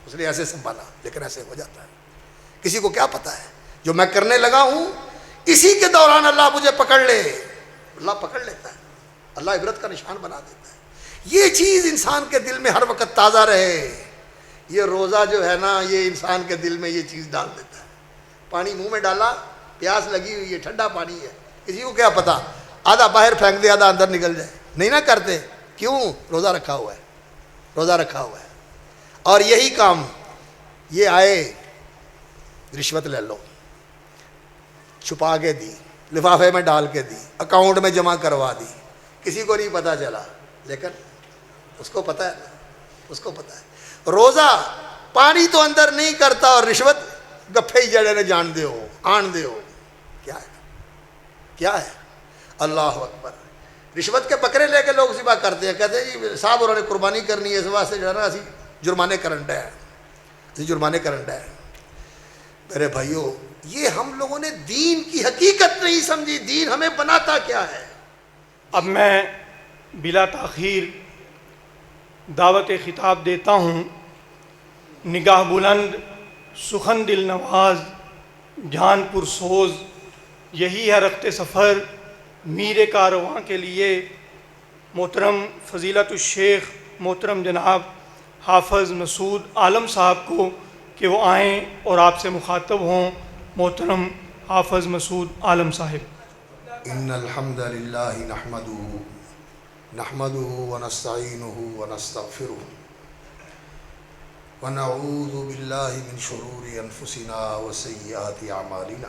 اس نے ایسے سنبھالا، لیکن ایسے ہو جاتا ہے. کسی کو کیا پتا ہے جو میں کرنے لگا ہوں اسی کے دوران اللہ مجھے پکڑ لے. اللہ پکڑ لیتا ہے، اللہ عبرت کا نشان بنا دیتا ہے. یہ چیز انسان کے دل میں ہر وقت تازہ رہے. یہ روزہ جو ہے نا، یہ انسان کے دل میں یہ چیز ڈال دیتا ہے. پانی منہ میں ڈالا، پیاس لگی ہوئی ہے، ٹھنڈا پانی ہے، کسی کو کیا پتا، آدھا باہر پھینک دے، آدھا اندر نکل جائے. نہیں نہ کرتے، کیوں؟ روزہ رکھا ہوا ہے، روزہ رکھا ہوا ہے. اور یہی کام یہ آئے، رشوت لے لو، چھپا کے دی، لفافے میں ڈال کے دی، اکاؤنٹ میں جمع کروا دی، کسی کو نہیں پتا چلا، لیکن اس کو پتا ہے، اس کو پتا ہے. روزہ پانی تو اندر نہیں کرتا اور رشوت گپھے ہی جڑے نے جان دے ہو، آن دے ہو. کیا ہے، کیا ہے؟ اللہ اکبر. رشوت کے بکرے لے کے لوگ ذبح کرتے ہیں، کہتے ہیں جی صاحب انہوں نے قربانی کرنی ہے، اس واسطے جو ہے نا اسی جرمانے کرن ڈے، اسی جرمانے کرن ڈے. میرے بھائیو، یہ ہم لوگوں نے دین کی حقیقت نہیں سمجھی. دین ہمیں بناتا کیا ہے؟ اب میں بلا تاخیر دعوت خطاب دیتا ہوں. نگاہ بلند، سخن دل نواز، جان پرسوز، یہی ہے رخت سفر میر کارواں کے لیے. محترم فضیلت الشیخ محترم جناب حافظ مسعود عالم صاحب کو کہ وہ آئیں اور آپ سے مخاطب ہوں. محترم حافظ مسعود عالم صاحب. ان الحمد للہ نحمدہ ونستعینہ ونستغفرہ ونعوذ باللہ من شرور انفسنا وسیئات اعمالنا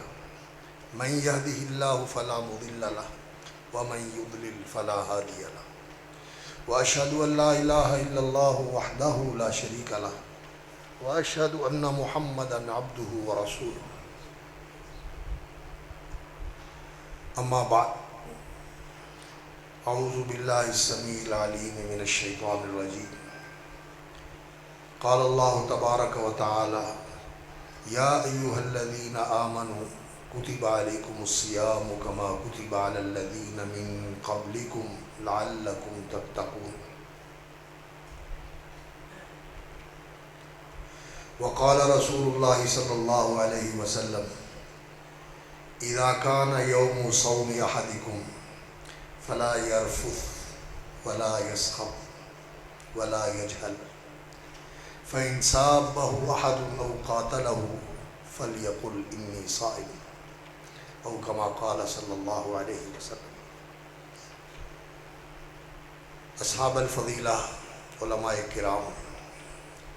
من یہدہ اللہ فلا مضل لہ ومن یضلل فلا ہادی لہ واشہد ان لا الہ الا اللہ وحدہ لا شریک لہ واشہد ان محمدا عبدہ ورسولہ. اما بعد، اعوذ باللہ السمیع العلیم من الشیطان الرجیم. قال اللہ تبارک و تعالی یا ایہا الذین آمنوا کتب علیکم الصیام کما کتب علی الذین من قبلکم لعلکم تتقون. وقال رسول اللہ صلی اللہ علیہ وسلم اذا کان یوم صوم احدکم فلا یرفث ولا یسخب ولا یجہل فإن سابه أحد أو قاتله فليقل إني صائم أو كما قال صلی اللہ علیہ وسلم. اصحاب الفضیلہ، علماء کرام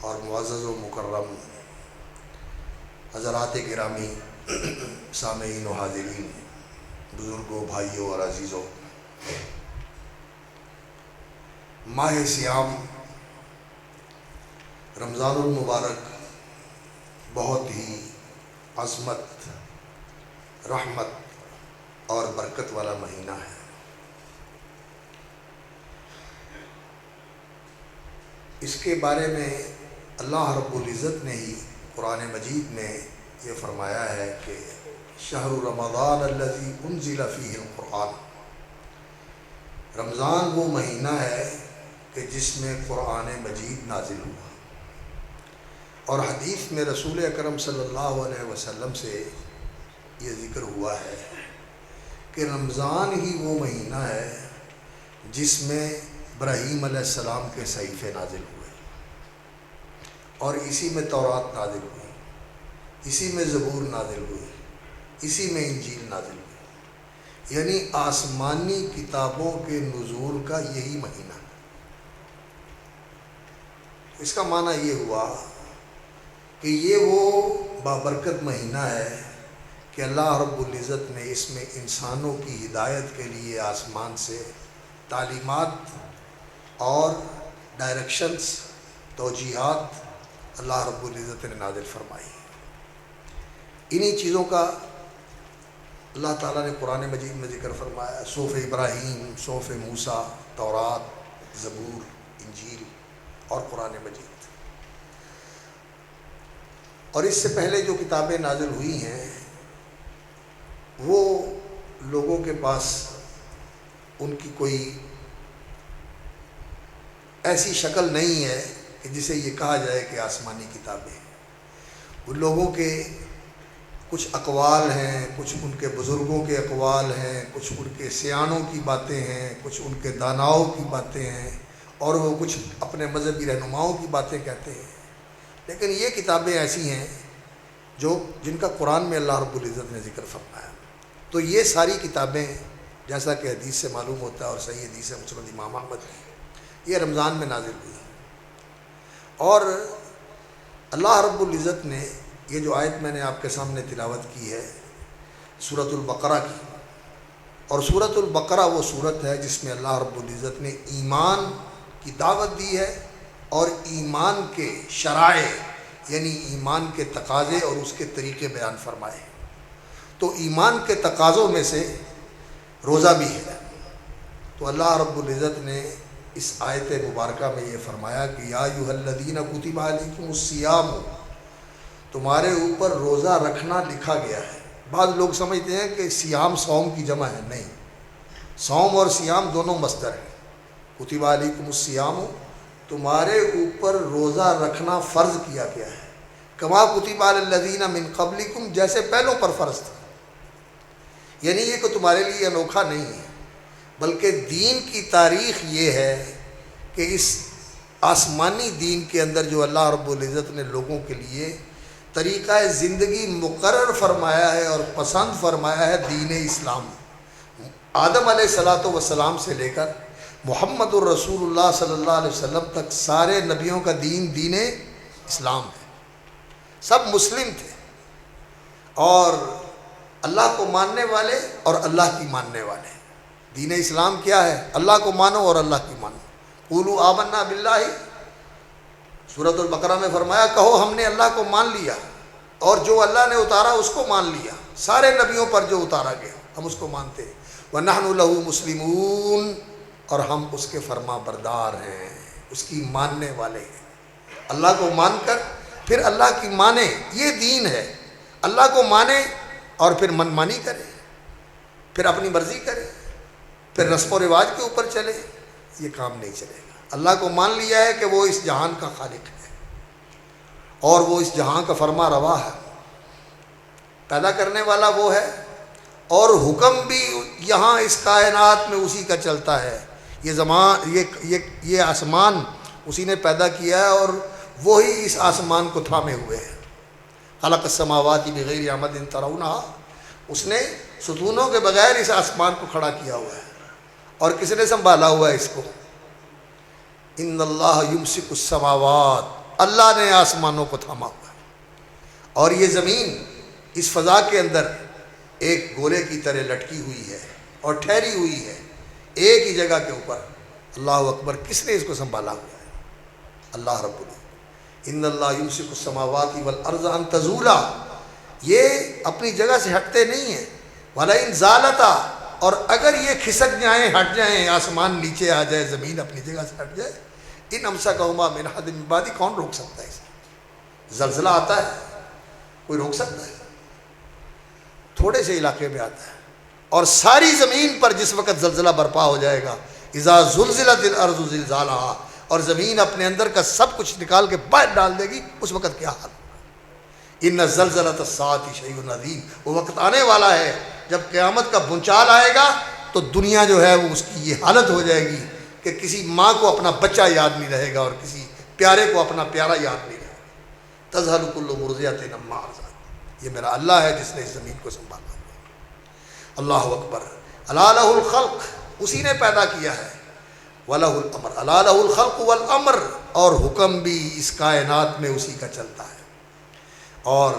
اور معزز و مکرم حضرات گرامی، سامعین و حاضرین، بزرگوں، بھائیوں اور عزیزوں، ماہ صیام رمضان المبارک بہت ہی عظمت، رحمت اور برکت والا مہینہ ہے. اس کے بارے میں اللہ رب العزت نے ہی قرآن مجید میں یہ فرمایا ہے کہ شہر رمضان الذی انزل فیہ القرآن. رمضان وہ مہینہ ہے کہ جس میں قرآن مجید نازل ہوا. اور حدیث میں رسول اکرم صلی اللہ علیہ وسلم سے یہ ذکر ہوا ہے کہ رمضان ہی وہ مہینہ ہے جس میں ابراہیم علیہ السلام کے صحیفے نازل ہوئے، اور اسی میں تورات نازل ہوئی، اسی میں زبور نازل ہوئی، اسی میں انجیل نازل ہوئی. یعنی آسمانی کتابوں کے نزول کا یہی مہینہ. اس کا معنی یہ ہوا کہ یہ وہ بابرکت مہینہ ہے کہ اللہ رب العزت نے اس میں انسانوں کی ہدایت کے لیے آسمان سے تعلیمات اور ڈائریکشنز، توجیہات اللہ رب العزت نے نازل فرمائی. انہی چیزوں کا اللہ تعالیٰ نے قرآن مجید میں ذکر فرمایا. صحف ابراہیم، صحف موسیٰ، تورات، زبور، انجیل اور قرآن مجید. اور اس سے پہلے جو کتابیں نازل ہوئی ہیں وہ لوگوں کے پاس ان کی کوئی ایسی شکل نہیں ہے کہ جسے یہ کہا جائے کہ آسمانی کتابیں ہیں۔ ان لوگوں کے کچھ اقوال ہیں، کچھ ان کے بزرگوں کے اقوال ہیں، کچھ ان کے سیانوں کی باتیں ہیں، کچھ ان کے داناؤں کی باتیں ہیں، اور وہ کچھ اپنے مذہبی رہنماؤں کی باتیں کہتے ہیں۔ لیکن یہ کتابیں ایسی ہیں جن کا قرآن میں اللہ رب العزت نے ذکر فرمایا۔ تو یہ ساری کتابیں جیسا کہ حدیث سے معلوم ہوتا ہے، اور صحیح حدیث ہے مسند امام احمد کی، یہ رمضان میں نازل ہوئی۔ اور اللہ رب العزت نے یہ جو آیت میں نے آپ کے سامنے تلاوت کی ہے سورۃ البقرہ کی، اور سورۃ البقرہ وہ سورت ہے جس میں اللہ رب العزت نے ایمان کی دعوت دی ہے، اور ایمان کے شرائع یعنی ایمان کے تقاضے اور اس کے طریقے بیان فرمائے۔ تو ایمان کے تقاضوں میں سے روزہ بھی ہے۔ تو اللہ رب العزت نے اس آیت مبارکہ میں یہ فرمایا کہ یا ایھا الذین کتب علیکم الصیام، تمہارے اوپر روزہ رکھنا لکھا گیا ہے۔ بعض لوگ سمجھتے ہیں کہ صیام صوم کی جمع ہے، نہیں، صوم اور صیام دونوں مصدر ہیں۔ کتب علیکم الصیام، تمہارے اوپر روزہ رکھنا فرض کیا گیا ہے، کما کتب علی الذین من قبلکم، جیسے پہلوں پر فرض تھا۔ یعنی یہ کہ تمہارے لیے انوکھا نہیں ہے، بلکہ دین کی تاریخ یہ ہے کہ اس آسمانی دین کے اندر جو اللہ رب العزت نے لوگوں کے لیے طریقہ زندگی مقرر فرمایا ہے اور پسند فرمایا ہے، دین اسلام۔ آدم علیہ الصلاۃ والسلام سے لے کر محمد الرسول اللہ صلی اللہ علیہ وسلم تک سارے نبیوں کا دین اسلام ہے۔ سب مسلم تھے، اور اللہ کو ماننے والے اور اللہ کی ماننے والے۔ دین اسلام کیا ہے؟ اللہ کو مانو اور اللہ کی مانو۔ قولوا آمنا باللہ، سورۃ البقرہ میں فرمایا کہو ہم نے اللہ کو مان لیا، اور جو اللہ نے اتارا اس کو مان لیا، سارے نبیوں پر جو اتارا گیا ہم اس کو مانتے ہیں۔ وَنَحْنُ لَهُ مُسْلِمُونَ، اور ہم اس کے فرما بردار ہیں، اس کی ماننے والے ہیں۔ اللہ کو مان کر پھر اللہ کی مانے، یہ دین ہے۔ اللہ کو مانے اور پھر من مانی کرے، پھر اپنی مرضی کرے، پھر رسم و رواج کے اوپر چلے، یہ کام نہیں چلے گا۔ اللہ کو مان لیا ہے کہ وہ اس جہان کا خالق ہے، اور وہ اس جہان کا فرما روا ہے، پیدا کرنے والا وہ ہے، اور حکم بھی یہاں اس کائنات میں اسی کا چلتا ہے۔ یہ آسمان اسی نے پیدا کیا ہے، اور وہی اس آسمان کو تھامے ہوئے ہے۔ خلق السماوات بغیر عمد ترونہا، اس نے ستونوں کے بغیر اس آسمان کو کھڑا کیا ہوا ہے، اور کس نے سنبھالا ہوا ہے اس کو؟ ان اللہ یمسک السماوات، اللہ نے آسمانوں کو تھاما ہوا ہے، اور یہ زمین اس فضا کے اندر ایک گولے کی طرح لٹکی ہوئی ہے اور ٹھہری ہوئی ہے ایک ہی جگہ کے اوپر۔ اللہ اکبر، کس نے اس کو سنبھالا ہوا ہے؟ اللہ رب العزت۔ ان اللہ یمسک السماوات والارض ان تزولا، یہ اپنی جگہ سے ہٹتے نہیں ہیں۔ وَلَئِن زَالَتَا، اور اگر یہ کھسک جائیں، ہٹ جائیں، آسمان نیچے آ جائے، زمین اپنی جگہ سے ہٹ جائے، ان امسکہما من احد من بعدہ، کون روک سکتا ہے اسے؟ زلزلہ آتا ہے، کوئی روک سکتا ہے؟ تھوڑے سے علاقے میں آتا ہے، اور ساری زمین پر جس وقت زلزلہ برپا ہو جائے گا، اذا زلزلت الارض زلزالہا، اور زمین اپنے اندر کا سب کچھ نکال کے باہر ڈال دے گی، اس وقت کیا حال ہوگا؟ ان زلزلۃ الساعۃ شیء عظیم، وہ وقت آنے والا ہے جب قیامت کا بھونچال آئے گا تو دنیا جو ہے وہ اس کی یہ حالت ہو جائے گی کہ کسی ماں کو اپنا بچہ یاد نہیں رہے گا، اور کسی پیارے کو اپنا پیارا یاد نہیں رہے گا۔ تذہل کل مرضعۃ عما ارضعت، یہ میرا اللہ ہے جس نے اس زمین کو سنبھالا ہوا۔ اللہ اکبر۔ الا لہ الخلق، اسی نے پیدا کیا ہے، وَلَهُ الْأَمْرُ، الا لہ الخلق والامر، اور حکم بھی اس کائنات میں اسی کا چلتا ہے۔ اور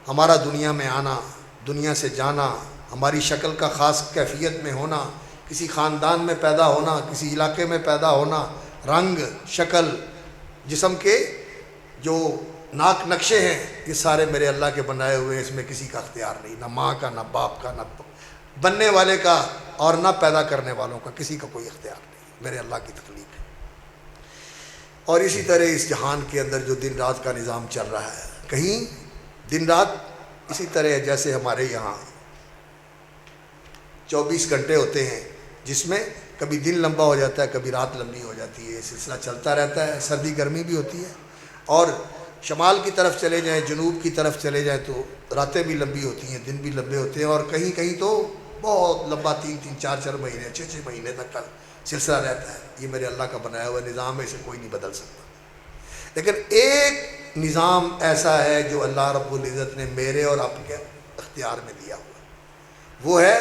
ہمارا دنیا میں آنا، دنیا سے جانا، ہماری شکل کا خاص کیفیت میں ہونا، کسی خاندان میں پیدا ہونا، کسی علاقے میں پیدا ہونا، رنگ، شکل، جسم کے جو ناک نقشے ہیں، یہ سارے میرے اللہ کے بنائے ہوئے ہیں، اس میں کسی کا اختیار نہیں، نہ ماں کا، نہ باپ کا، نہ بننے والے کا، اور نہ پیدا کرنے والوں کا، کسی کا کوئی اختیار نہیں، میرے اللہ کی تخلیق ہے۔ اور اسی طرح اس جہان کے اندر جو دن رات کا نظام چل رہا ہے، کہیں دن رات اسی طرح جیسے ہمارے یہاں 24 گھنٹے ہوتے ہیں، جس میں کبھی دن لمبا ہو جاتا ہے، کبھی رات لمبی ہو جاتی ہے، یہ سلسلہ چلتا رہتا ہے. سردی گرمی بھی ہوتی ہے، اور شمال کی طرف چلے جائیں، جنوب کی طرف چلے جائیں تو راتیں بھی لمبی ہوتی ہیں، دن بھی لمبے ہوتے ہیں، اور کہیں کہیں تو بہت لمبا 3 4 مہینے 6 مہینے تک کا سلسلہ رہتا ہے. یہ میرے اللہ کا بنایا ہوا نظام ہے، اسے کوئی نہیں بدل سکتا. لیکن ایک نظام ایسا ہے جو اللہ رب العزت نے میرے اور آپ کے اختیار میں دیا ہوا، وہ ہے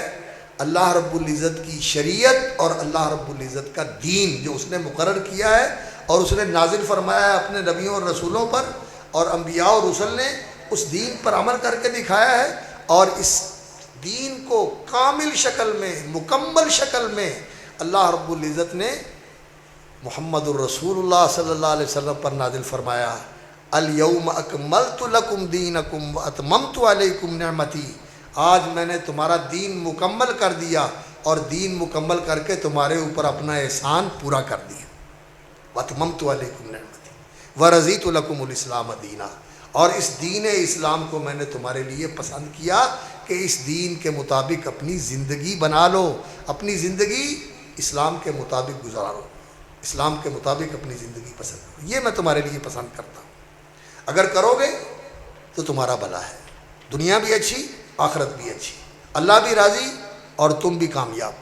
اللہ رب العزت کی شریعت اور اللہ رب العزت کا دین جو اس نے مقرر کیا ہے اور اس نے نازل فرمایا ہے اپنے نبیوں اور رسولوں پر، اور انبیاء اور رسل نے اس دین پر عمل کر کے دکھایا ہے. اور اس دین کو کامل شکل میں، مکمل شکل میں اللہ رب العزت نے محمد الرسول اللہ صلی اللہ علیہ وسلم پر نازل فرمایا. الیوم اکملت لکم دینکم واتممت علیکم نعمتی. آج میں نے تمہارا دین مکمل کر دیا اور دین مکمل کر کے تمہارے اوپر اپنا احسان پورا کر دیا. واتممت علیکم نعمتی ورضیت لکم الاسلام دینا. اور اس دین اسلام کو میں نے تمہارے لیے پسند کیا کہ اس دین کے مطابق اپنی زندگی بنا لو، اپنی زندگی اسلام کے مطابق گزارو، اسلام کے مطابق اپنی زندگی پسند کرو. یہ میں تمہارے لیے پسند کرتا ہوں. اگر کرو گے تو تمہارا بھلا ہے، دنیا بھی اچھی، آخرت بھی اچھی، اللہ بھی راضی اور تم بھی کامیاب.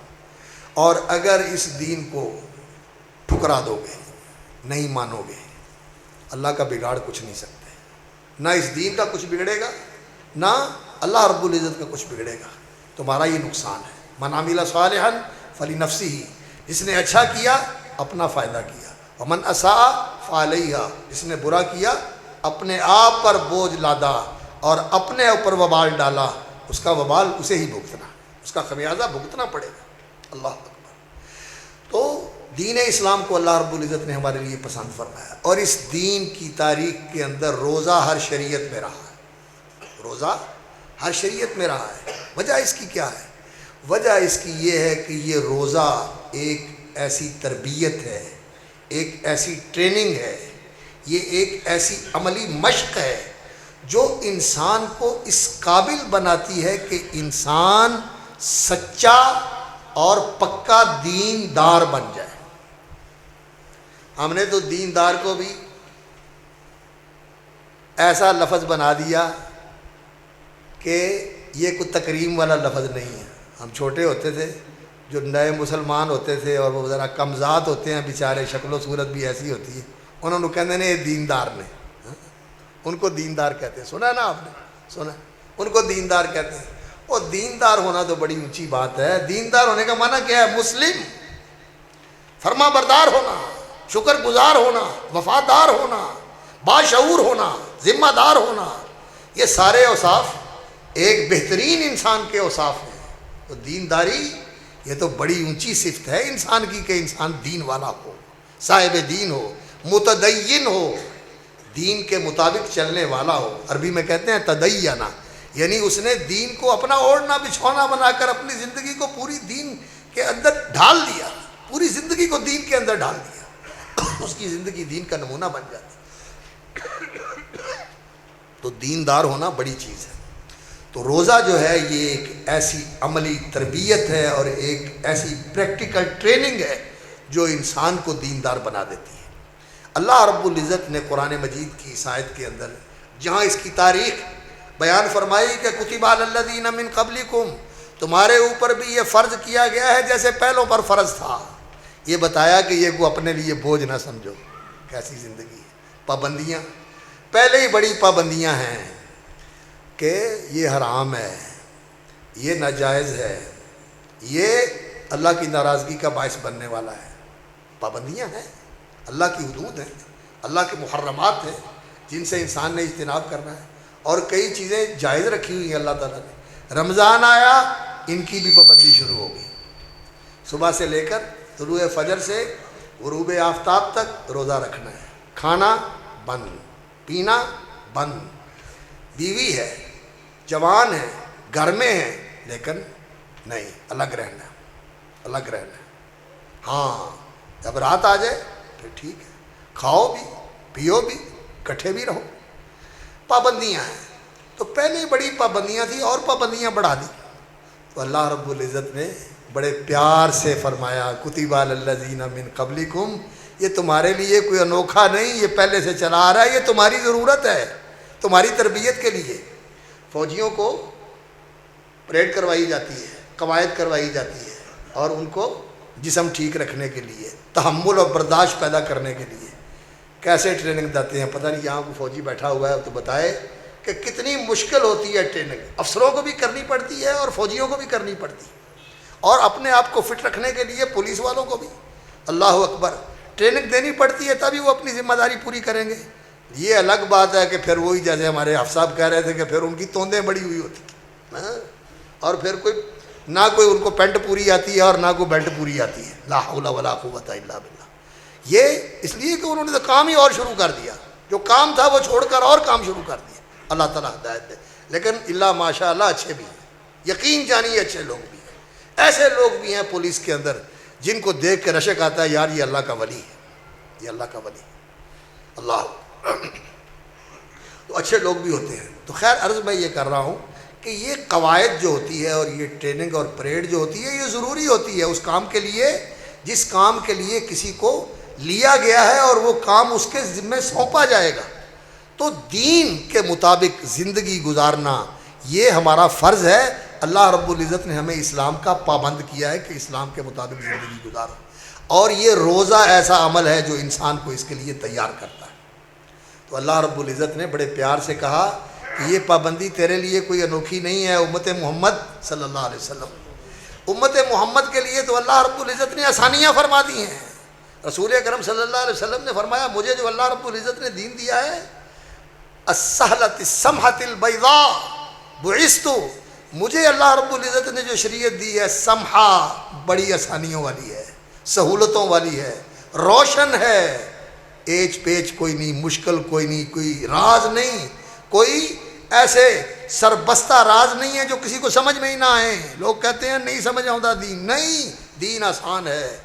اور اگر اس دین کو ٹھکرا دو گے، نہیں مانو گے، اللہ کا بگاڑ کچھ نہیں سکتے. نہ اس دین کا کچھ بگڑے گا، نہ اللہ رب العزت کا کچھ بگڑے گا. تمہارا یہ نقصان ہے. من عمل صالحا فلنفسہ، جس نے اچھا کیا اپنا فائدہ کیا. ومن اساء فعلیہا، جس نے برا کیا اپنے آپ پر بوجھ لادا اور اپنے اوپر وبال ڈالا، اس کا وبال اسے ہی بھگتنا، اس کا خمیازہ بھگتنا پڑے گا. اللہ اکبر. تو دین اسلام کو اللہ رب العزت نے ہمارے لیے پسند فرمایا، اور اس دین کی تاریخ کے اندر روزہ ہر شریعت میں رہا ہے. روزہ ہر شریعت میں رہا ہے. وجہ اس کی کیا ہے؟ وجہ اس کی یہ ہے کہ یہ روزہ ایک ایسی تربیت ہے، ایک ایسی ٹریننگ ہے، یہ ایک ایسی عملی مشق ہے جو انسان کو اس قابل بناتی ہے کہ انسان سچا اور پکا دیندار بن جائے. ہم نے تو دیندار کو بھی ایسا لفظ بنا دیا کہ یہ کوئی تکریم والا لفظ نہیں ہے. ہم چھوٹے ہوتے تھے، جو نئے مسلمان ہوتے تھے اور وہ ذرا کمزاد ہوتے ہیں بیچارے، شکل و صورت بھی ایسی ہوتی ہے، انہوں نے کہتے ہیں یہ دیندار نے، ان کو دیندار کہتے ہیں. سنا نا آپ نے؟ سنا، ان کو دیندار کہتے ہیں. اور دیندار ہونا تو بڑی اونچی بات ہے. دیندار ہونے کا معنی کیا ہے؟ مسلم، فرما بردار ہونا، شکر گزار ہونا، وفادار ہونا، باشعور ہونا، ذمہ دار ہونا. یہ سارے اوصاف ایک بہترین انسان کے اوصاف ہیں. تو دینداری یہ تو بڑی اونچی صفت ہے انسان کی کہ انسان دین والا ہو، صاحب دین ہو، متدین ہو، دین کے مطابق چلنے والا ہو. عربی میں کہتے ہیں تدینہ، یعنی اس نے دین کو اپنا اوڑھنا بچھونا بنا کر اپنی زندگی کو پوری دین کے اندر ڈھال دیا، پوری زندگی کو دین کے اندر ڈھال دیا. اس کی زندگی دین کا نمونہ بن جاتی. تو دیندار ہونا بڑی چیز ہے. تو روزہ جو ہے یہ ایک ایسی عملی تربیت ہے اور ایک ایسی پریکٹیکل ٹریننگ ہے جو انسان کو دیندار بنا دیتی ہے. اللہ رب العزت نے قرآن مجید کی اس آیت کے اندر جہاں اس کی تاریخ بیان فرمائی کہ کتب علی الذین من قبلکم، تمہارے اوپر بھی یہ فرض کیا گیا ہے جیسے پہلوں پر فرض تھا. یہ بتایا کہ یہ کو اپنے لیے بوجھ نہ سمجھو. کیسی زندگی ہے؟ پابندیاں، پہلے ہی بڑی پابندیاں ہیں کہ یہ حرام ہے، یہ ناجائز ہے، یہ اللہ کی ناراضگی کا باعث بننے والا ہے. پابندیاں ہیں، اللہ کی حدود ہیں، اللہ کے محرمات ہیں جن سے انسان نے اجتناب کرنا ہے. اور کئی چیزیں جائز رکھی ہوئی ہیں اللہ تعالیٰ نے. رمضان آیا، ان کی بھی پابندی شروع ہو گئی. صبح سے لے کر طلوع فجر سے غروب آفتاب تک روزہ رکھنا ہے. کھانا بند، پینا بند. بیوی ہے، جوان ہے، گھر میں ہے، لیکن نہیں، الگ رہنا ہے، الگ رہنا ہے. ہاں جب رات آ جائے پھر ٹھیک ہے، کھاؤ بھی پیو بھی، کٹھے بھی رہو. پابندیاں ہیں. تو پہلے بڑی پابندیاں تھیں اور پابندیاں بڑھا دی. تو اللہ رب العزت نے بڑے پیار سے فرمایا کتب علی الذین من قبلکم، یہ تمہارے لیے کوئی انوکھا نہیں، یہ پہلے سے چلا آ رہا ہے، یہ تمہاری ضرورت ہے، تمہاری تربیت کے لیے۔ فوجیوں کو پریڈ کروائی جاتی ہے، قواعد کروائی جاتی ہے، اور ان کو جسم ٹھیک رکھنے کے لیے، تحمل اور برداشت پیدا کرنے کے لیے کیسے ٹریننگ دیتے ہیں۔ پتہ نہیں یہاں کوئی فوجی بیٹھا ہوا ہے تو بتائے کہ کتنی مشکل ہوتی ہے ٹریننگ، افسروں کو بھی کرنی پڑتی ہے اور فوجیوں کو بھی کرنی پڑتی ہے، اور اپنے آپ کو فٹ رکھنے کے لیے پولیس والوں کو بھی، اللہ اکبر، ٹریننگ دینی پڑتی ہے تبھی وہ اپنی ذمہ داری پوری کریں گے۔ یہ الگ بات ہے کہ پھر وہی جیسے ہمارے حافظ صاحب کہہ رہے تھے کہ پھر ان کی توندیں بڑی ہوئی ہوتی ہیں، اور پھر نہ کوئی ان کو پینٹ پوری آتی ہے اور نہ کوئی بیلٹ پوری آتی ہے، لا حول ولا قوت الا باللہ۔ یہ اس لیے کہ انہوں نے تو کام ہی اور شروع کر دیا، جو کام تھا وہ چھوڑ کر اور کام شروع کر دیا۔ اللہ تعالیٰ ہدایت دے، لیکن اللہ ماشاء اللہ اچھے بھی ہیں، یقین جانیے اچھے لوگ بھی ہیں، ایسے لوگ بھی ہیں پولیس کے اندر جن کو دیکھ کے رشک آتا ہے یار یہ اللہ کا ولی ہے، یہ اللہ کا ولی ہے، اللہ تو اچھے لوگ بھی ہوتے ہیں۔ تو خیر عرض میں یہ کر رہا ہوں کہ یہ قواعد جو ہوتی ہے اور یہ ٹریننگ اور پریڈ جو ہوتی ہے یہ ضروری ہوتی ہے اس کام کے لیے جس کام کے لیے کسی کو لیا گیا ہے اور وہ کام اس کے ذمے سونپا جائے گا۔ تو دین کے مطابق زندگی گزارنا یہ ہمارا فرض ہے۔ اللہ رب العزت نے ہمیں اسلام کا پابند کیا ہے کہ اسلام کے مطابق زندگی گزارو، اور یہ روزہ ایسا عمل ہے جو انسان کو اس کے لیے تیار کرتا ہے۔ تو اللہ رب العزت نے بڑے پیار سے کہا کہ یہ پابندی تیرے لیے کوئی انوکھی نہیں ہے امت محمد صلی اللہ علیہ وسلم، امت محمد کے لیے تو اللہ رب العزت نے آسانیاں فرما دی ہیں۔ رسول اکرم صلی اللہ علیہ وسلم نے فرمایا مجھے جو اللہ رب العزت نے دین دیا ہے السہلۃ السمحۃ البیضاء بعثت، مجھے اللہ رب العزت نے جو شریعت دی ہے سمحہ، بڑی آسانیوں والی ہے، سہولتوں والی ہے، روشن ہے، ایچ پیچ کوئی نہیں، مشکل کوئی نہیں، کوئی راز نہیں، کوئی ایسے سربستہ راز نہیں ہے جو کسی کو سمجھ میں ہی نہ آئے۔ لوگ کہتے ہیں نہیں سمجھ آتا دین، نہیں، دین آسان ہے۔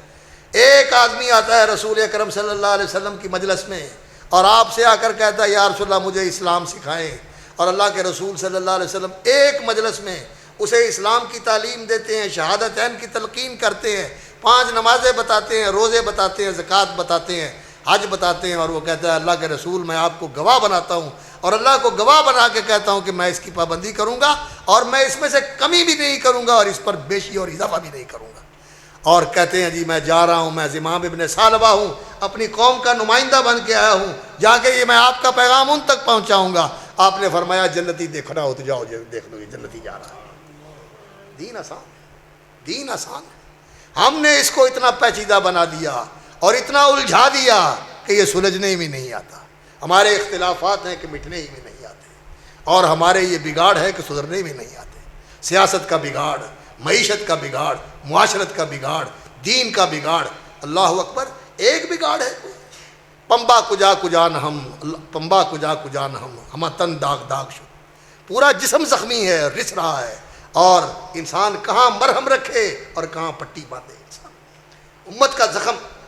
ایک آدمی آتا ہے رسول اکرم صلی اللہ علیہ وسلم کی مجلس میں اور آپ سے آ کر کہتا ہے یا رسول اللہ مجھے اسلام سکھائیں، اور اللہ کے رسول صلی اللہ علیہ وسلم ایک مجلس میں اسے اسلام کی تعلیم دیتے ہیں، شہادتین کی تلقین کرتے ہیں، 5 نمازیں بتاتے ہیں، روزے بتاتے ہیں، زکوٰۃ بتاتے ہیں، حج بتاتے ہیں، اور وہ کہتا ہے اللہ کے رسول میں آپ کو گواہ بناتا ہوں اور اللہ کو گواہ بنا کے کہتا ہوں کہ میں اس کی پابندی کروں گا اور میں اس میں سے کمی بھی نہیں کروں گا اور اس پر بیشی اور اضافہ بھی نہیں کروں گا۔ اور کہتے ہیں جی میں جا رہا ہوں، میں زمام ابن ثعلبہ ہوں، اپنی قوم کا نمائندہ بن کے آیا ہوں، جا کے یہ میں آپ کا پیغام ان تک پہنچاؤں گا۔ آپ نے فرمایا جنتی دیکھنا ہو تو جاؤ دیکھ لو، یہ جنتی جا رہا ہے۔ دین آسان ہے، دین آسان ہے۔ ہم نے اس کو اتنا پیچیدہ بنا دیا اور اتنا الجھا دیا کہ یہ سلجھنے بھی نہیں آتا۔ ہمارے اختلافات ہیں کہ مٹنے ہی بھی نہیں آتے، اور ہمارے یہ بگاڑ ہے کہ سدھرنے بھی نہیں آتے۔ سیاست کا بگاڑ، معیشت کا بگاڑ، معاشرت کا بگاڑ، دین کا بگاڑ، اللہ اکبر، ایک بگاڑ ہے کوئی۔ پمبا کجا کجا نہ ہم، پمبا کجا کجا نہ ہم تن داغ داغ شد، پورا جسم زخمی ہے، رس رہا ہے، اور انسان کہاں مرہم رکھے اور کہاں پٹی باندھے۔ انسان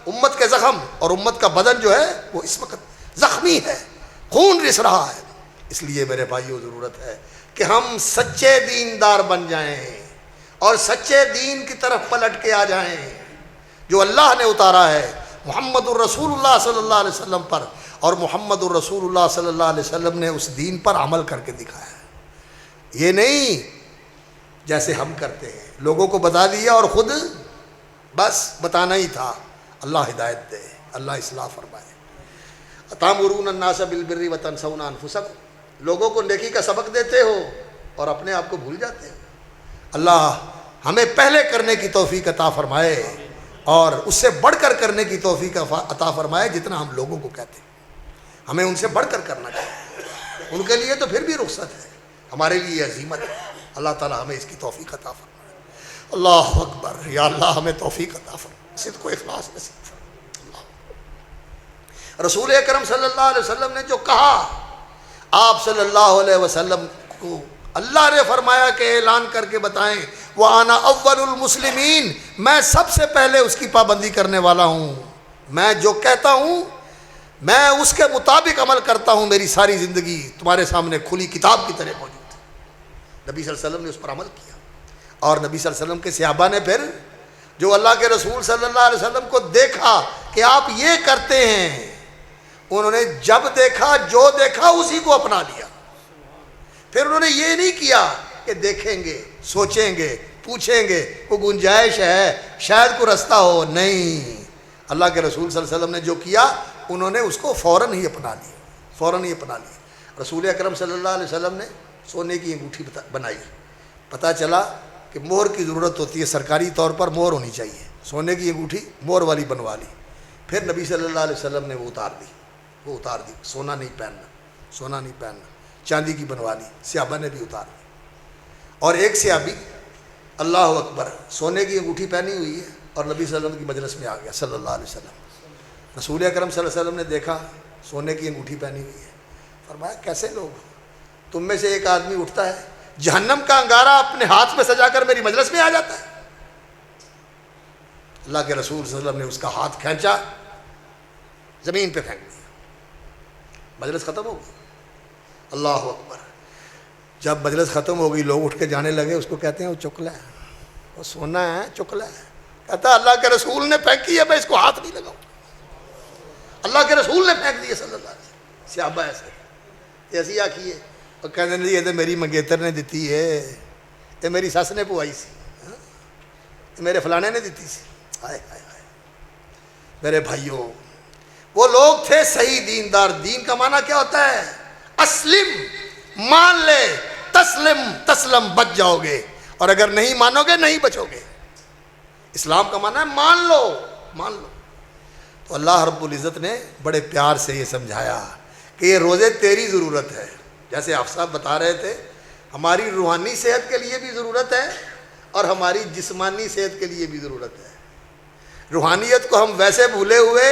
امت کے زخم اور امت کا بدن جو ہے وہ اس وقت زخمی ہے، خون رس رہا ہے۔ اس لیے میرے بھائیوں ضرورت ہے کہ ہم سچے دیندار بن جائیں اور سچے دین کی طرف پلٹ کے آ جائیں جو اللہ نے اتارا ہے محمد الرسول اللہ صلی اللہ علیہ وسلم پر، اور محمد الرسول اللہ صلی اللہ علیہ وسلم نے اس دین پر عمل کر کے دکھایا ہے۔ یہ نہیں جیسے ہم کرتے ہیں، لوگوں کو بتا دیا اور خود بس بتانا ہی تھا۔ اللہ ہدایت دے، اللہ اصلاح فرمائے۔ اتامرون الناس بالبر وتنسون انفسکم، لوگوں کو نیکی کا سبق دیتے ہو اور اپنے آپ کو بھول جاتے ہو۔ اللہ ہمیں پہلے کرنے کی توفیق عطا فرمائے اور اس سے بڑھ کر کرنے کی توفیق عطا فرمائے جتنا ہم لوگوں کو کہتے ہیں۔ ہمیں ان سے بڑھ کر کرنا چاہیے، ان کے لیے تو پھر بھی رخصت ہے، ہمارے لیے عزیمت ہے۔ اللہ تعالی ہمیں اس کی توفیق عطا فرمائے۔ اللہ اکبر، یا اللہ ہمیں توفیق عطا فرمائے، صدق و اخلاص نصیب فرمائے۔ رسول اکرم صلی اللہ علیہ وسلم نے جو کہا، آپ صلی اللہ علیہ وسلم کو اللہ نے فرمایا کہ اعلان کر کے بتائیں وَأَنَا أَوَّلُ الْمُسْلِمِينَ، میں سب سے پہلے اس کی پابندی کرنے والا ہوں، میں جو کہتا ہوں میں اس کے مطابق عمل کرتا ہوں، میری ساری زندگی تمہارے سامنے کھلی کتاب کی طرح موجود ہے۔ نبی صلی اللہ علیہ وسلم نے اس پر عمل کیا، اور نبی صلی اللہ علیہ وسلم کے صحابہ نے پھر جو اللہ کے رسول صلی اللہ علیہ وسلم کو دیکھا کہ آپ یہ کرتے ہیں، انہوں نے جب دیکھا جو دیکھا اسی کو اپنا لیا. پھر انہوں نے یہ نہیں کیا کہ دیکھیں گے، سوچیں گے، پوچھیں گے کوئی گنجائش ہے، شاید کوئی رستہ ہو. نہیں، اللہ کے رسول صلی اللہ علیہ وسلم نے جو کیا انہوں نے اس کو فوراً ہی اپنا لیا، فوراً ہی اپنا لیا. رسول اکرم صلی اللہ علیہ وسلم نے سونے کی انگوٹھی بنائی. پتہ چلا کہ مہر کی ضرورت ہوتی ہے، سرکاری طور پر مہر ہونی چاہیے. سونے کی انگوٹھی مہر والی بنوا لی. پھر نبی صلی اللہ علیہ وسلم نے وہ اتار دی. سونا نہیں پہننا، چاندی کی بنوا لی. صحابہ نے بھی اتار دی. اور ایک صحابی اللہ اکبر سونے کی انگوٹھی پہنی ہوئی ہے اور نبی صلی اللہ علیہ وسلم کی مجلس میں آ گیا صلی اللہ علیہ وسلم. رسول اکرم صلی اللہ علیہ وسلم نے دیکھا سونے کی انگوٹھی پہنی ہوئی ہے. فرمایا کیسے لوگ، تم میں سے ایک آدمی اٹھتا ہے جہنم کا انگارہ اپنے ہاتھ میں سجا کر میری مجلس میں آ جاتا ہے. اللہ کے رسول صلی اللہ علیہ وسلم نے اس کا ہاتھ کھینچا، زمین پہ پھینک دیا. مجلس ختم ہو گئی. اللہ اکبر. جب مجلس ختم ہو گئی لوگ اٹھ کے جانے لگے. اس کو کہتے ہیں وہ چکلا ہے، وہ سونا ہے، چکلا ہے. کہتا اللہ کے رسول نے پھینکی ہے، میں اس کو ہاتھ نہیں لگاؤں. اللہ کے رسول نے پھینک دیے صلی اللہ علیہ وسلم. صحابہ ایسی آکھیے اور کہتے ہیں یہ تو میری منگیتر نے دیتی ہے، یہ میری سس نے پوائی سی، یہ میرے فلانے نے دیتی سی. ہائے ہائے ہائے. میرے بھائیوں، وہ لوگ تھے صحیح دیندار. دین کا معنی کیا ہوتا ہے؟ اسلم، مان لے، تسلم، بچ جاؤ گے. اور اگر نہیں مانو گے نہیں بچو گے. اسلام کا معنی ہے مان لو. تو اللہ رب العزت نے بڑے پیار سے یہ سمجھایا کہ یہ روزے تیری ضرورت ہے. جیسے آپ صاحب بتا رہے تھے، ہماری روحانی صحت کے لیے بھی ضرورت ہے اور ہماری جسمانی صحت کے لیے بھی ضرورت ہے. روحانیت کو ہم ویسے بھولے ہوئے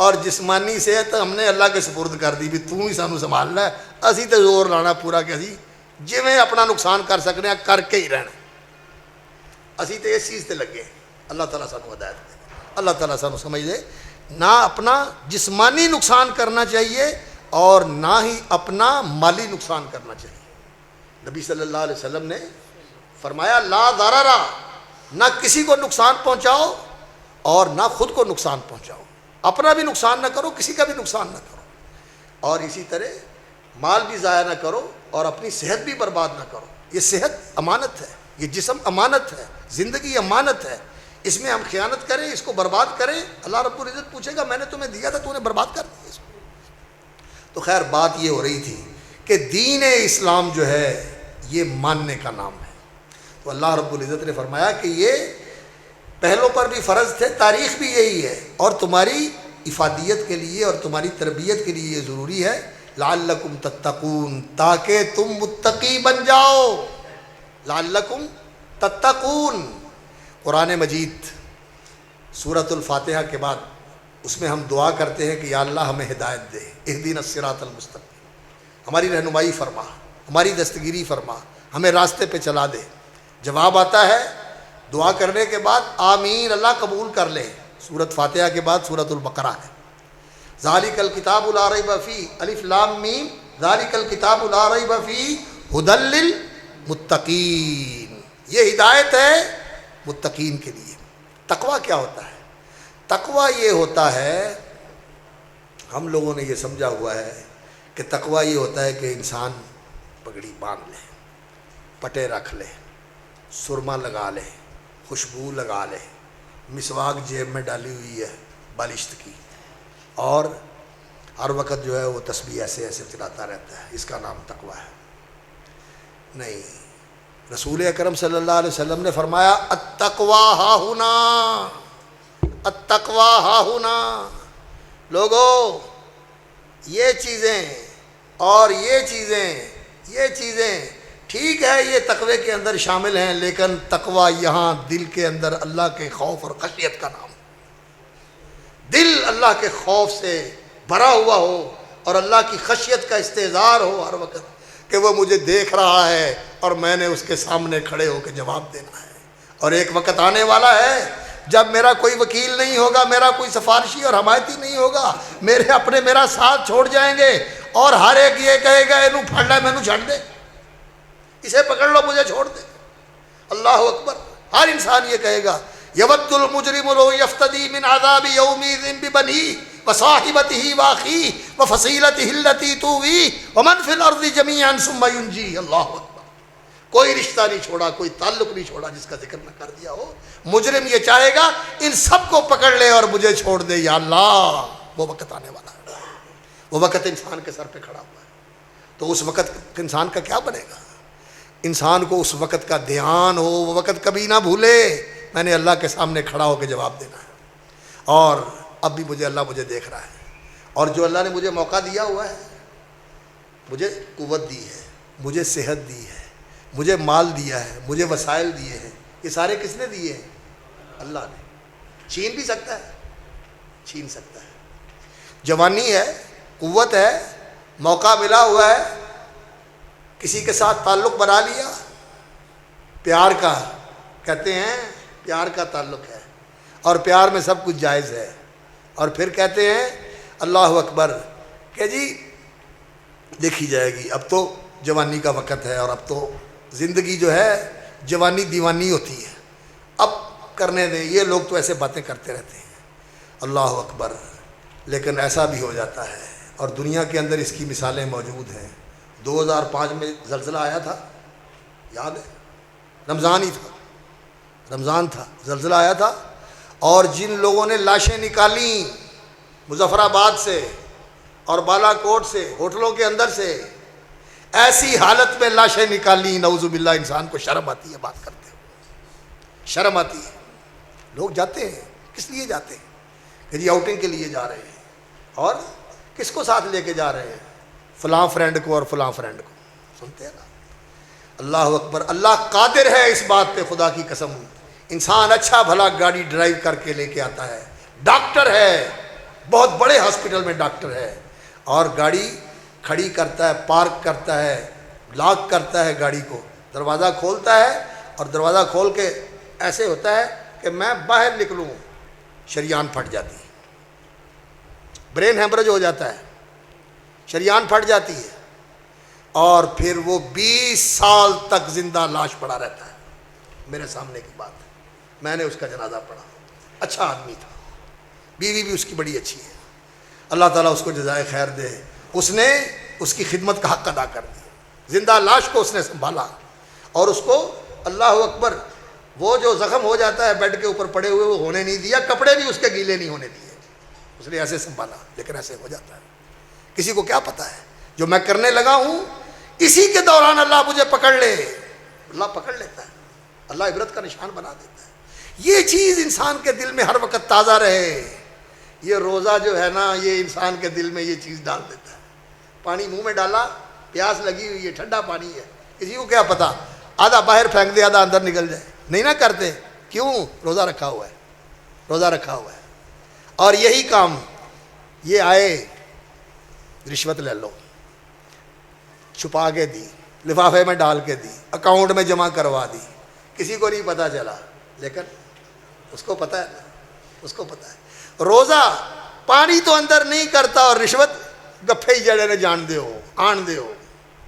اور جسمانی صحت ہم نے اللہ کے سپرد کر دی بھی تو ہی سانو سنبھالنا ہے. اسی تے زور لانا پورا کہ اسی جویں اپنا نقصان کر سکنے ہیں کر کے ہی رہنا. اسی تے اس چیز تے لگے. اللہ تعالیٰ سانو ہدایت دے، اللہ تعالیٰ سانو سمجھ دے. نہ اپنا جسمانی نقصان کرنا چاہیے اور نہ ہی اپنا مالی نقصان کرنا چاہیے. نبی صلی اللہ علیہ وسلم نے فرمایا لا ضرر، نہ کسی کو نقصان پہنچاؤ اور نہ خود کو نقصان پہنچاؤ. اپنا بھی نقصان نہ کرو، کسی کا بھی نقصان نہ کرو. اور اسی طرح مال بھی ضائع نہ کرو اور اپنی صحت بھی برباد نہ کرو. یہ صحت امانت ہے، یہ جسم امانت ہے، زندگی امانت ہے. اس میں ہم خیانت کریں، اس کو برباد کریں، اللہ رب العزت پوچھے گا میں نے تمہیں دیا تھا تو نے برباد کر دیا اس کو. تو خیر بات یہ ہو رہی تھی کہ دین اسلام جو ہے یہ ماننے کا نام ہے. تو اللہ رب العزت نے فرمایا کہ یہ پہلوں پر بھی فرض تھے، تاریخ بھی یہی ہے، اور تمہاری افادیت کے لیے اور تمہاری تربیت کے لیے یہ ضروری ہے لعلکم تتقون، تاکہ تم متقی بن جاؤ. لعلکم تتقون. قرآن مجید سورۃ الفاتحہ کے بعد اس میں ہم دعا کرتے ہیں کہ یا اللہ ہمیں ہدایت دے، اہدینا الصراط المستقیم، ہماری رہنمائی فرما، ہماری دستگیری فرما، ہمیں راستے پہ چلا دے. جواب آتا ہے دعا کرنے کے بعد آمین، اللہ قبول کر لے. سورۃ فاتحہ کے بعد سورۃ البقرہ ہے. ذالک الکتاب لا ریب فیہ، الف لام میم، ذالک الکتاب لا ریب فیہ ھدی للمتقین. یہ ہدایت ہے متقین کے لیے. تقویٰ کیا ہوتا ہے؟ تقویٰ یہ ہوتا ہے، ہم لوگوں نے یہ سمجھا ہوا ہے کہ تقویٰ یہ ہوتا ہے کہ انسان پگڑی باندھ لے، پٹے رکھ لے، سرما لگا لے، خوشبو لگا لے، مسواک جیب میں ڈالی ہوئی ہے بالشت کی، اور ہر وقت جو ہے وہ تسبیح ایسے ایسے چلاتا رہتا ہے. اس کا نام تقویٰ ہے. نہیں، رسول اکرم صلی اللہ علیہ وسلم نے فرمایا التقویٰ ہا ہنا، التقویٰ ہا ہنا. لوگو یہ چیزیں اور یہ چیزیں ٹھیک ہے، یہ تقوی کے اندر شامل ہیں، لیکن تقویٰ یہاں دل کے اندر اللہ کے خوف اور خشیت کا نام. دل اللہ کے خوف سے بھرا ہوا ہو اور اللہ کی خشیت کا استحضار ہو ہر وقت کہ وہ مجھے دیکھ رہا ہے اور میں نے اس کے سامنے کھڑے ہو کے جواب دینا ہے. اور ایک وقت آنے والا ہے جب میرا کوئی وکیل نہیں ہوگا، میرا کوئی سفارشی اور حمایتی نہیں ہوگا، میرے اپنے میرا ساتھ چھوڑ جائیں گے اور ہر ایک یہ کہے گا اینو پھڑ لے، مینو چھڑ دے، اسے پکڑ لو، مجھے چھوڑ دے. اللہ اکبر. ہر انسان یہ کہے گا یود المجرم لو یفتدی من عذاب یومئذ ببنیہ وصاحبتہ واخیہ وفصیلتہ التی تؤویہ ومن فی الارض جمیعا ثم ینجیہ. اللہ اکبر. کوئی رشتہ نہیں چھوڑا, کوئی تعلق نہیں چھوڑا جس کا ذکر نہ کر دیا ہو. مجرم یہ چاہے گا ان سب کو پکڑ لے اور مجھے چھوڑ دے. یا اللہ, وہ وقت آنے والا ہے, وہ وقت انسان کے سر پہ کھڑا ہوا ہے. تو اس وقت انسان کا کیا بنے گا؟ انسان کو اس وقت کا دھیان ہو, وہ وقت کبھی نہ بھولے. میں نے اللہ کے سامنے کھڑا ہو کے جواب دینا ہے, اور اب بھی اللہ مجھے دیکھ رہا ہے. اور جو اللہ نے مجھے موقع دیا ہوا ہے, مجھے قوت دی ہے, مجھے صحت دی ہے, مجھے مال دیا ہے, مجھے وسائل دیے ہیں, یہ سارے کس نے دیے ہیں؟ اللہ نے. چھین بھی سکتا ہے, چھین سکتا ہے. جوانی ہے, قوت ہے, موقع ملا ہوا ہے, کسی کے ساتھ تعلق بنا لیا, پیار کا, کہتے ہیں پیار کا تعلق ہے اور پیار میں سب کچھ جائز ہے. اور پھر کہتے ہیں اللہ اکبر کہ جی دیکھی جائے گی, اب تو جوانی کا وقت ہے اور اب تو زندگی جو ہے جوانی دیوانی ہوتی ہے, اب کرنے دیں. یہ لوگ تو ایسے باتیں کرتے رہتے ہیں. اللہ اکبر. لیکن ایسا بھی ہو جاتا ہے, اور دنیا کے اندر اس کی مثالیں موجود ہیں. 2005 میں زلزلہ آیا تھا, یاد ہے؟ رمضان ہی تھا, رمضان تھا, زلزلہ آیا تھا, اور جن لوگوں نے لاشیں نکالیں مظفر آباد سے اور بالا کوٹ سے, ہوٹلوں کے اندر سے, ایسی حالت میں لاشیں نکالی, نعوذ باللہ. انسان کو شرم آتی ہے بات کرتے ہوئے, شرم آتی ہے. لوگ جاتے ہیں, کس لیے جاتے ہیں؟ کہ جی آؤٹنگ کے لیے جا رہے ہیں, اور کس کو ساتھ لے کے جا رہے ہیں؟ فلاں فرینڈ کو اور فلاں فرینڈ کو. سنتے ہیں نا؟ اللہ اکبر. اللہ قادر ہے اس بات پہ, خدا کی قسم. انسان اچھا بھلا گاڑی ڈرائیو کر کے لے کے آتا ہے, ڈاکٹر ہے, بہت بڑے ہاسپٹل میں ڈاکٹر ہے, اور گاڑی کھڑی کرتا ہے, پارک کرتا ہے, لاک کرتا ہے گاڑی کو, دروازہ کھولتا ہے, اور دروازہ کھول کے ایسے ہوتا ہے کہ میں باہر نکلوں, شریان پھٹ جاتی ہے, برین ہیمرج ہو جاتا ہے, شریان پھٹ جاتی ہے, اور پھر وہ 20 سال تک زندہ لاش پڑا رہتا ہے. میرے سامنے کی بات ہے, میں نے اس کا جنازہ پڑھا. اچھا آدمی تھا, بیوی بھی اس کی بڑی اچھی ہے, اللہ تعالیٰ اس کو جزائے خیر دے. اس نے اس کی خدمت کا حق ادا کر دیا, زندہ لاش کو اس نے سنبھالا, اور اس کو اللہ اکبر وہ جو زخم ہو جاتا ہے بیڈ کے اوپر پڑے ہوئے وہ ہونے نہیں دیا, کپڑے بھی اس کے گیلے نہیں ہونے دیے, اس نے ایسے سنبھالا. لیکن ایسے ہو جاتا ہے, کسی کو کیا پتہ ہے جو میں کرنے لگا ہوں اسی کے دوران اللہ مجھے پکڑ لے. اللہ پکڑ لیتا ہے, اللہ عبرت کا نشان بنا دیتا ہے. یہ چیز انسان کے دل میں ہر وقت تازہ رہے. یہ روزہ جو ہے نا, یہ انسان کے دل میں یہ چیز ڈال دیتا ہے. پانی منہ میں ڈالا, پیاس لگی ہوئی ہے, ٹھنڈا پانی ہے, کسی کو کیا پتا, آدھا باہر پھینک دے, آدھا اندر نکل جائے. نہیں نہ کرتے, کیوں؟ روزہ رکھا ہوا ہے, روزہ رکھا ہوا ہے. اور یہی کام یہ آئے, رشوت لے لو, چھپا کے دی, لفافے میں ڈال کے دی, اکاؤنٹ میں جمع کروا دی, کسی کو نہیں پتا چلا, لیکن اس کو پتا ہے, اس کو پتا ہے. روزہ پانی تو اندر نہیں کرتا, اور رشوت گپھے ہی جڑے نے جان دے ہو, آن دے ہو.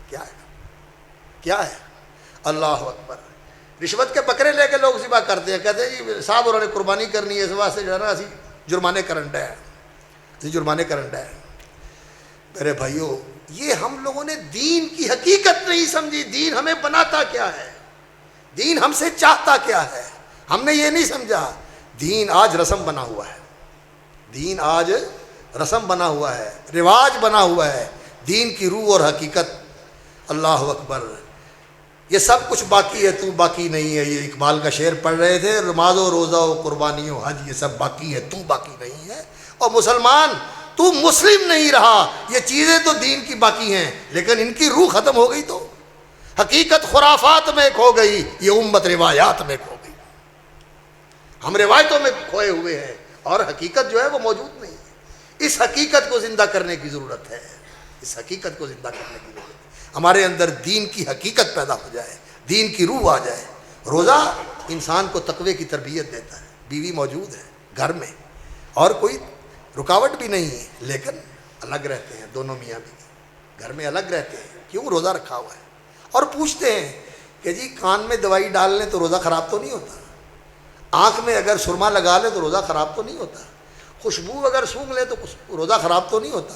کیا ہے, کیا ہے؟ اللہ اکبر. رشوت کے بکرے لے کے لوگ ذبح کرتے ہیں, کہتے ہیں جی صاحب انہوں نے قربانی کرنی ہے, اس واسطے جو ہے نا اسی جرمانے کرنڈا ہے, اسی جرمانے کرنڈا ہے. میرے بھائیو, یہ ہم لوگوں نے دین کی حقیقت نہیں سمجھی. دین ہمیں بناتا کیا ہے, دین ہم سے چاہتا کیا ہے, ہم نے یہ نہیں سمجھا. دین آج رسم بنا ہوا ہے, دین آج رسم بنا ہوا ہے, رواج بنا ہوا ہے. دین کی روح اور حقیقت, اللہ اکبر, یہ سب کچھ باقی ہے, تو باقی نہیں ہے. یہ اقبال کا شعر پڑھ رہے تھے, نماز و روزہ و قربانی و حج, یہ سب باقی ہے, تو باقی نہیں ہے. اور مسلمان, تو مسلم نہیں رہا, یہ چیزیں تو دین کی باقی ہیں, لیکن ان کی روح ختم ہو گئی تو حقیقت خرافات میں کھو گئی, یہ امت روایات میں کھو گئی. ہم روایتوں میں کھوئے ہوئے ہیں, اور حقیقت جو ہے وہ موجود نہیں ہے. اس حقیقت کو زندہ کرنے کی ضرورت ہے, اس حقیقت کو زندہ کرنے کی ضرورت ہے. ہمارے اندر دین کی حقیقت پیدا ہو جائے, دین کی روح آ جائے. روزہ انسان کو تقوی کی تربیت دیتا ہے. بیوی موجود ہے گھر میں, اور کوئی رکاوٹ بھی نہیں ہے, لیکن الگ رہتے ہیں دونوں میاں بیوی, گھر میں الگ رہتے ہیں. کیوں؟ روزہ رکھا ہوا ہے. اور پوچھتے ہیں کہ جی کان میں دوائی ڈال لیں تو روزہ خراب تو نہیں ہوتا؟ آنکھ میں اگر سرما لگا لے تو روزہ خراب تو نہیں ہوتا، خوشبو اگر سونگھ لے تو روزہ خراب تو نہیں ہوتا۔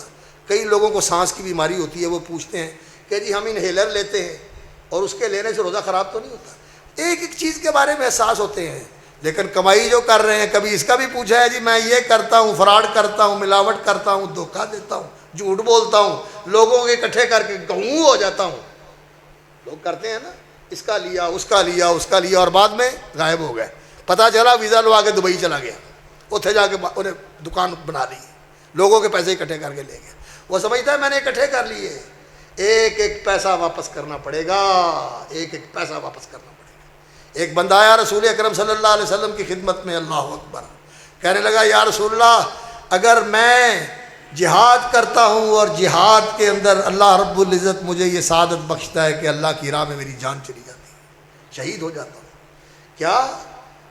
کئی لوگوں کو سانس کی بیماری ہوتی ہے، وہ پوچھتے ہیں کہ جی ہم انہیلر لیتے ہیں اور اس کے لینے سے روزہ خراب تو نہیں ہوتا۔ ایک ایک چیز کے بارے میں احساس ہوتے ہیں، لیکن کمائی جو کر رہے ہیں، کبھی اس کا بھی پوچھا ہے جی میں یہ کرتا ہوں، فراڈ کرتا ہوں، ملاوٹ کرتا ہوں، دھوکہ دیتا ہوں، جھوٹ بولتا ہوں، لوگوں کے اکٹھے کر کے گوں ہو جاتا ہوں۔ لوگ کرتے ہیں نا، اس کا لیا، اس کا لیا، اس کا لیا، اور بعد میں غائب ہو گئے۔ پتہ چلا ویزا لوا کے دبئی چلا گیا، اتنے جا کے انہیں دکان بنا لی، لوگوں کے پیسے اکٹھے کر کے لے گیا۔ وہ سمجھتا ہے میں نے اکٹھے کر لیے، ایک ایک پیسہ واپس کرنا پڑے گا، ایک ایک پیسہ واپس کرنا پڑے گا۔ ایک بندہ آیا رسول اکرم صلی اللہ علیہ وسلم کی خدمت میں، اللہ اکبر، کہنے لگا یا رسول اللہ، اگر میں جہاد کرتا ہوں اور جہاد کے اندر اللہ رب العزت مجھے یہ سعادت بخشتا ہے کہ اللہ کی راہ میں میری جان چلی جاتی ہے، شہید ہو جاتا ہوں، کیا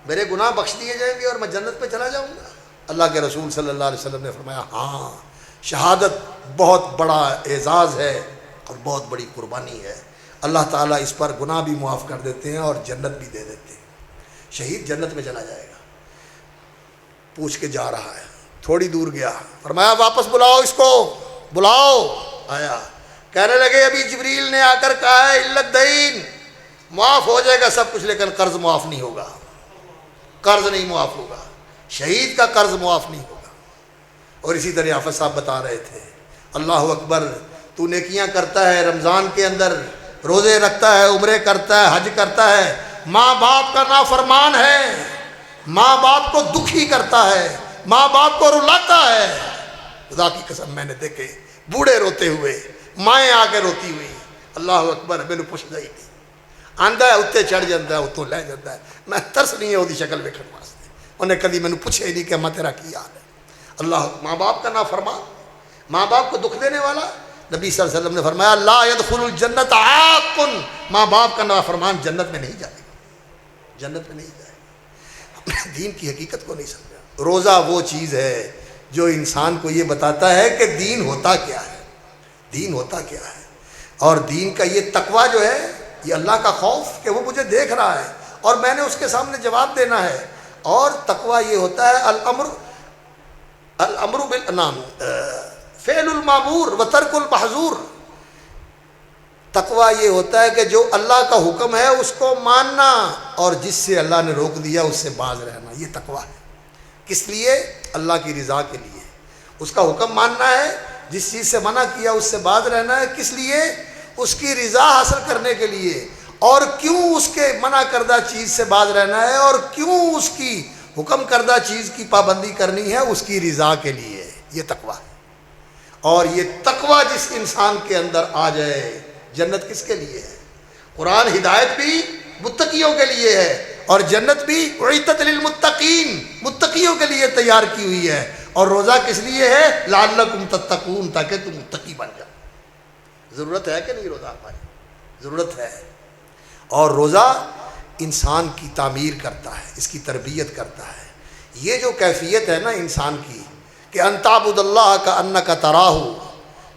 میرے گناہ بخش دیے جائیں گے اور میں جنت پہ چلا جاؤں گا؟ اللہ کے رسول صلی اللہ علیہ وسلم نے فرمایا ہاں، شہادت بہت بڑا اعزاز ہے اور بہت بڑی قربانی ہے، اللہ تعالیٰ اس پر گناہ بھی معاف کر دیتے ہیں اور جنت بھی دے دیتے ہیں، شہید جنت میں چلا جائے گا۔ پوچھ کے جا رہا ہے، تھوڑی دور گیا، فرمایا واپس بلاؤ اس کو، بلاؤ۔ آیا، کہنے لگے ابھی جبریل نے آ کر کہا ہے الا الدین، معاف ہو جائے گا سب کچھ لیکن قرض معاف نہیں ہوگا، قرض نہیں معاف ہوگا، شہید کا قرض معاف نہیں ہوگا۔ اور اسی طرح حافظ صاحب بتا رہے تھے، اللہ اکبر، تو نیکیاں کرتا ہے، رمضان کے اندر روزے رکھتا ہے، عمرے کرتا ہے، حج کرتا ہے، ماں باپ کا نافرمان ہے، ماں باپ کو دکھی کرتا ہے، ماں باپ کو رلاتا ہے، خدا کی قسم میں نے دیکھے بوڑھے روتے ہوئے، مائیں آ کے روتی ہوئی، اللہ اکبر، میں نے پوچھتا ہی نہیں، آندا ہے اتنے چڑھ جاتا ہے، اتوں لے جاتا ہے، میں ترس نہیں ہے وہ شکل ویکھن واسطے، انہیں کدی میں نے پوچھے ہی نہیں کہ ماں تیرا کی حال ہے۔ اللہ، ماں باپ کا نافرمان، ماں باپ کو دکھ دینے والا، نبی صلی اللہ علیہ وسلم نے فرمایا لا يدخل الجنت عاق، ماں باپ کا نافرمان جنت میں نہیں جائے گا، جنت میں نہیں جائے گا۔ اپنے دین کی حقیقت کو نہیں سمجھا۔ روزہ وہ چیز ہے جو انسان کو یہ بتاتا ہے کہ دین ہوتا کیا ہے، دین ہوتا کیا ہے، اور دین کا یہ تقویٰ جو ہے، یہ اللہ کا خوف کہ وہ مجھے دیکھ رہا ہے اور میں نے اس کے سامنے جواب دینا ہے، اور تقویٰ یہ ہوتا ہے الامر بالنام فعل المامور و ترک المحظور۔ تقویٰ یہ ہوتا ہے کہ جو اللہ کا حکم ہے اس کو ماننا اور جس سے اللہ نے روک دیا اس سے باز رہنا، یہ تقویٰ ہے۔ کس لیے؟ اللہ کی رضا کے لیے، اس کا حکم ماننا ہے، جس چیز سے منع کیا اس سے باز رہنا ہے، کس لیے؟ اس کی رضا حاصل کرنے کے لیے۔ اور کیوں اس کے منع کردہ چیز سے باز رہنا ہے اور کیوں اس کی حکم کردہ چیز کی پابندی کرنی ہے؟ اس کی رضا کے لیے، یہ تقویٰ ہے۔ اور یہ تقویٰ جس انسان کے اندر آ جائے، جنت کس کے لیے ہے؟ قرآن ہدایت بھی متقیوں کے لیے ہے اور جنت بھی اعدت للمتقین، متقیوں کے لیے تیار کی ہوئی ہے۔ اور روزہ کس لیے ہے؟ لعلکم تتقون، تاکہ تم متقی بن جاؤ۔ ضرورت ہے کہ نہیں روزہ ہماری؟ ضرورت ہے۔ اور روزہ انسان کی تعمیر کرتا ہے، اس کی تربیت کرتا ہے۔ یہ جو کیفیت ہے نا انسان کی کہ ان تعبد اللہ کانک تراہ،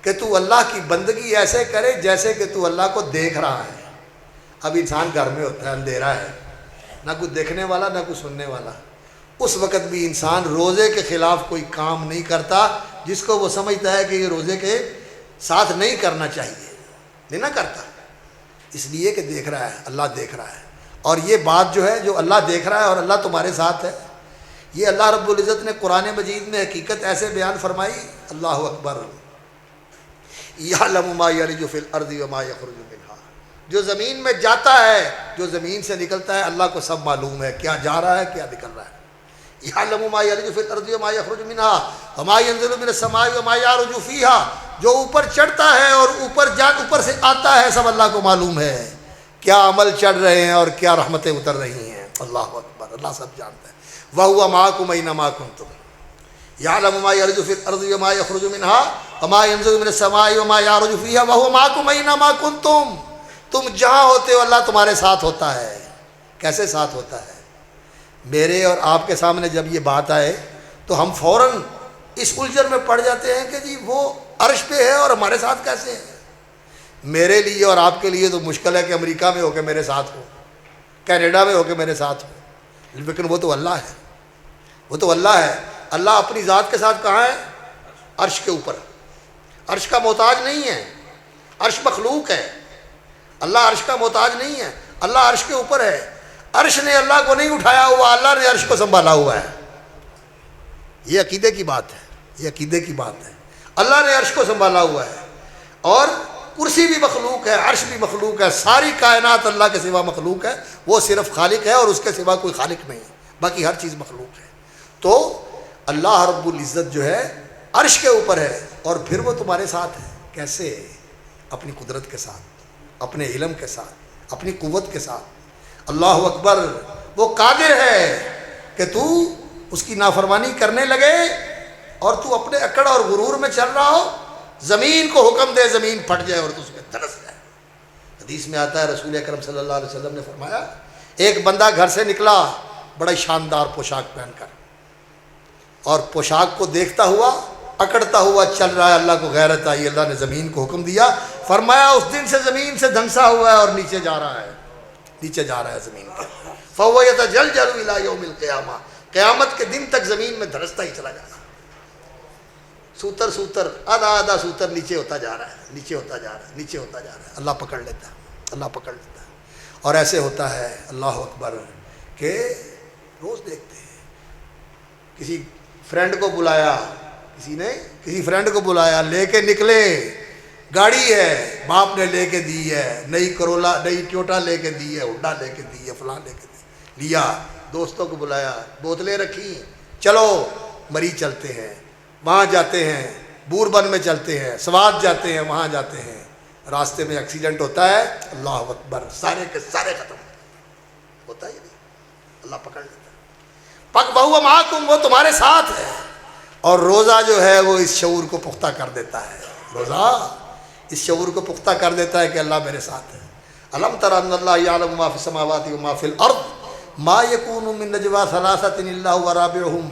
کہ تو اللہ کی بندگی ایسے کرے جیسے کہ تو اللہ کو دیکھ رہا ہے۔ اب انسان گھر میں ہوتا ہے، اندھیرا ہے، نہ کوئی دیکھنے والا نہ کوئی سننے والا، اس وقت بھی انسان روزے کے خلاف کوئی کام نہیں کرتا جس کو وہ سمجھتا ہے کہ یہ روزے کے ساتھ نہیں کرنا چاہیے، نہیں نہ کرتا، اس لیے کہ دیکھ رہا ہے، اللہ دیکھ رہا ہے۔ اور یہ بات جو ہے، جو اللہ دیکھ رہا ہے اور اللہ تمہارے ساتھ ہے، یہ اللہ رب العزت نے قرآن مجید میں حقیقت ایسے بیان فرمائی، اللہ اکبر، یعلم ما یلج فی الارض وما یخرج منہا، جو زمین میں جاتا ہے، جو زمین سے نکلتا ہے، اللہ کو سب معلوم ہے کیا جا رہا ہے کیا نکل رہا ہے۔ یعلم ما یلج فی الارض وما یخرج منہا وما ینزل من السماء وما یعرج فیہا، جو اوپر چڑھتا ہے اور اوپر سے آتا ہے، سب اللہ کو معلوم ہے، کیا عمل چڑھ رہے ہیں اور کیا رحمتیں اتر رہی ہیں، اللہ اکبر، اللہ سب جانتا ہے۔ وَهُوَ مَعَكُمْ أَيْنَمَا كُنْتُمْ يَعْلَمُ مَا يَلِجُ فِي الْأَرْضِ وَمَا يَخْرُجُ مِنْهَا وَمَا يَنزِلُ مِنَ السَّمَاءِ وَمَا يَعْرُجُ فِيهَا وَهُوَ مَعَكُمْ أَيْنَمَا كُنْتُمْ، تم جہاں ہوتے ہو اللہ تمہارے ساتھ ہوتا ہے۔ کیسے ساتھ ہوتا ہے؟ میرے اور آپ کے سامنے جب یہ بات آئے تو ہم فوراً اس الجھن میں پڑ جاتے ہیں کہ جی وہ عرش پہ ہے اور ہمارے ساتھ کیسے ہے؟ میرے لیے اور آپ کے لیے تو مشکل ہے کہ امریکہ میں ہو کے میرے ساتھ ہو، کینیڈا میں ہو کے میرے ساتھ ہو، لیکن وہ تو اللہ ہے، وہ تو اللہ ہے۔ اللہ اپنی ذات کے ساتھ کہاں ہے؟ عرش کے اوپر۔ عرش کا محتاج نہیں ہے، عرش مخلوق ہے، اللہ عرش کا محتاج نہیں ہے، اللہ عرش کے اوپر ہے۔ عرش نے اللہ کو نہیں اٹھایا ہوا، اللہ نے عرش کو سنبھالا ہوا ہے۔ یہ عقیدے کی بات ہے، یہ عقیدے کی بات ہے۔ اللہ نے عرش کو سنبھالا ہوا ہے، اور کرسی بھی مخلوق ہے، عرش بھی مخلوق ہے، ساری کائنات اللہ کے سوا مخلوق ہے، وہ صرف خالق ہے اور اس کے سوا کوئی خالق نہیں ہے، باقی ہر چیز مخلوق ہے۔ تو اللہ رب العزت جو ہے عرش کے اوپر ہے، اور پھر وہ تمہارے ساتھ ہے۔ کیسے؟ اپنی قدرت کے ساتھ، اپنے علم کے ساتھ، اپنی قوت کے ساتھ۔ اللہ اکبر! وہ قادر ہے کہ تو اس کی نافرمانی کرنے لگے اور تو اپنے اکڑ اور غرور میں چل رہا ہو، زمین کو حکم دے زمین پھٹ جائے اور تو اس میں دھنس جائے۔ حدیث میں آتا ہے رسول اکرم صلی اللہ علیہ وسلم نے فرمایا، ایک بندہ گھر سے نکلا بڑا شاندار پوشاک پہن کر، اور پوشاک کو دیکھتا ہوا اکڑتا ہوا چل رہا ہے، اللہ کو غیرت آئی، اللہ نے زمین کو حکم دیا، فرمایا اس دن سے زمین سے دھنسا ہوا ہے اور نیچے جا رہا ہے، نیچے جا رہا ہے زمین کے۔ فَهُوَ يَتَجَلْجَلُ إِلَىٰ يَوْمِ الْقِيَامَةِ، قیامت کے دن تک زمین میں دھنستا ہی چلا جا رہا ہے۔ سوتر سوتر آدھا آدھا سوتر نیچے ہوتا جا رہا ہے، نیچے ہوتا جا رہا ہے، نیچے ہوتا جا رہا ہے۔ اللہ پکڑ لیتا ہے، اللہ پکڑ لیتا ہے۔ اور ایسے ہوتا ہے، اللہ اکبر، کہ روز دیکھتے ہیں کسی فرینڈ کو بلایا، کسی نے کسی فرینڈ کو بلایا، لے کے نکلے، گاڑی ہے باپ نے لے کے دی ہے، نئی کرولا نئی ٹویوٹا لے کے دی ہے، ہنڈا لے کے دی ہے، فلاں لے کے دی، لیا، دوستوں کو بلایا، بوتلیں رکھی، چلو مری چلتے ہیں، وہاں جاتے ہیں، بوربن میں چلتے ہیں، سوات جاتے ہیں، وہاں جاتے ہیں، راستے میں ایکسیڈنٹ ہوتا ہے، اللہ اکبر، سارے کے سارے ختم ہوتا ہی نہیں، اللہ پکڑ لیتا ہے۔ پک بہو معاکم، وہ تمہارے ساتھ ہے۔ اور روزہ جو ہے وہ اس شعور کو پختہ کر دیتا ہے، روزہ اس شعور کو پختہ کر دیتا ہے کہ اللہ میرے ساتھ ہے۔ الم تر ان اللہ یعلم ما فی السماوات و ما فی الارض ما یکون من نجوا ثلاثۃ الا هو رابعهم،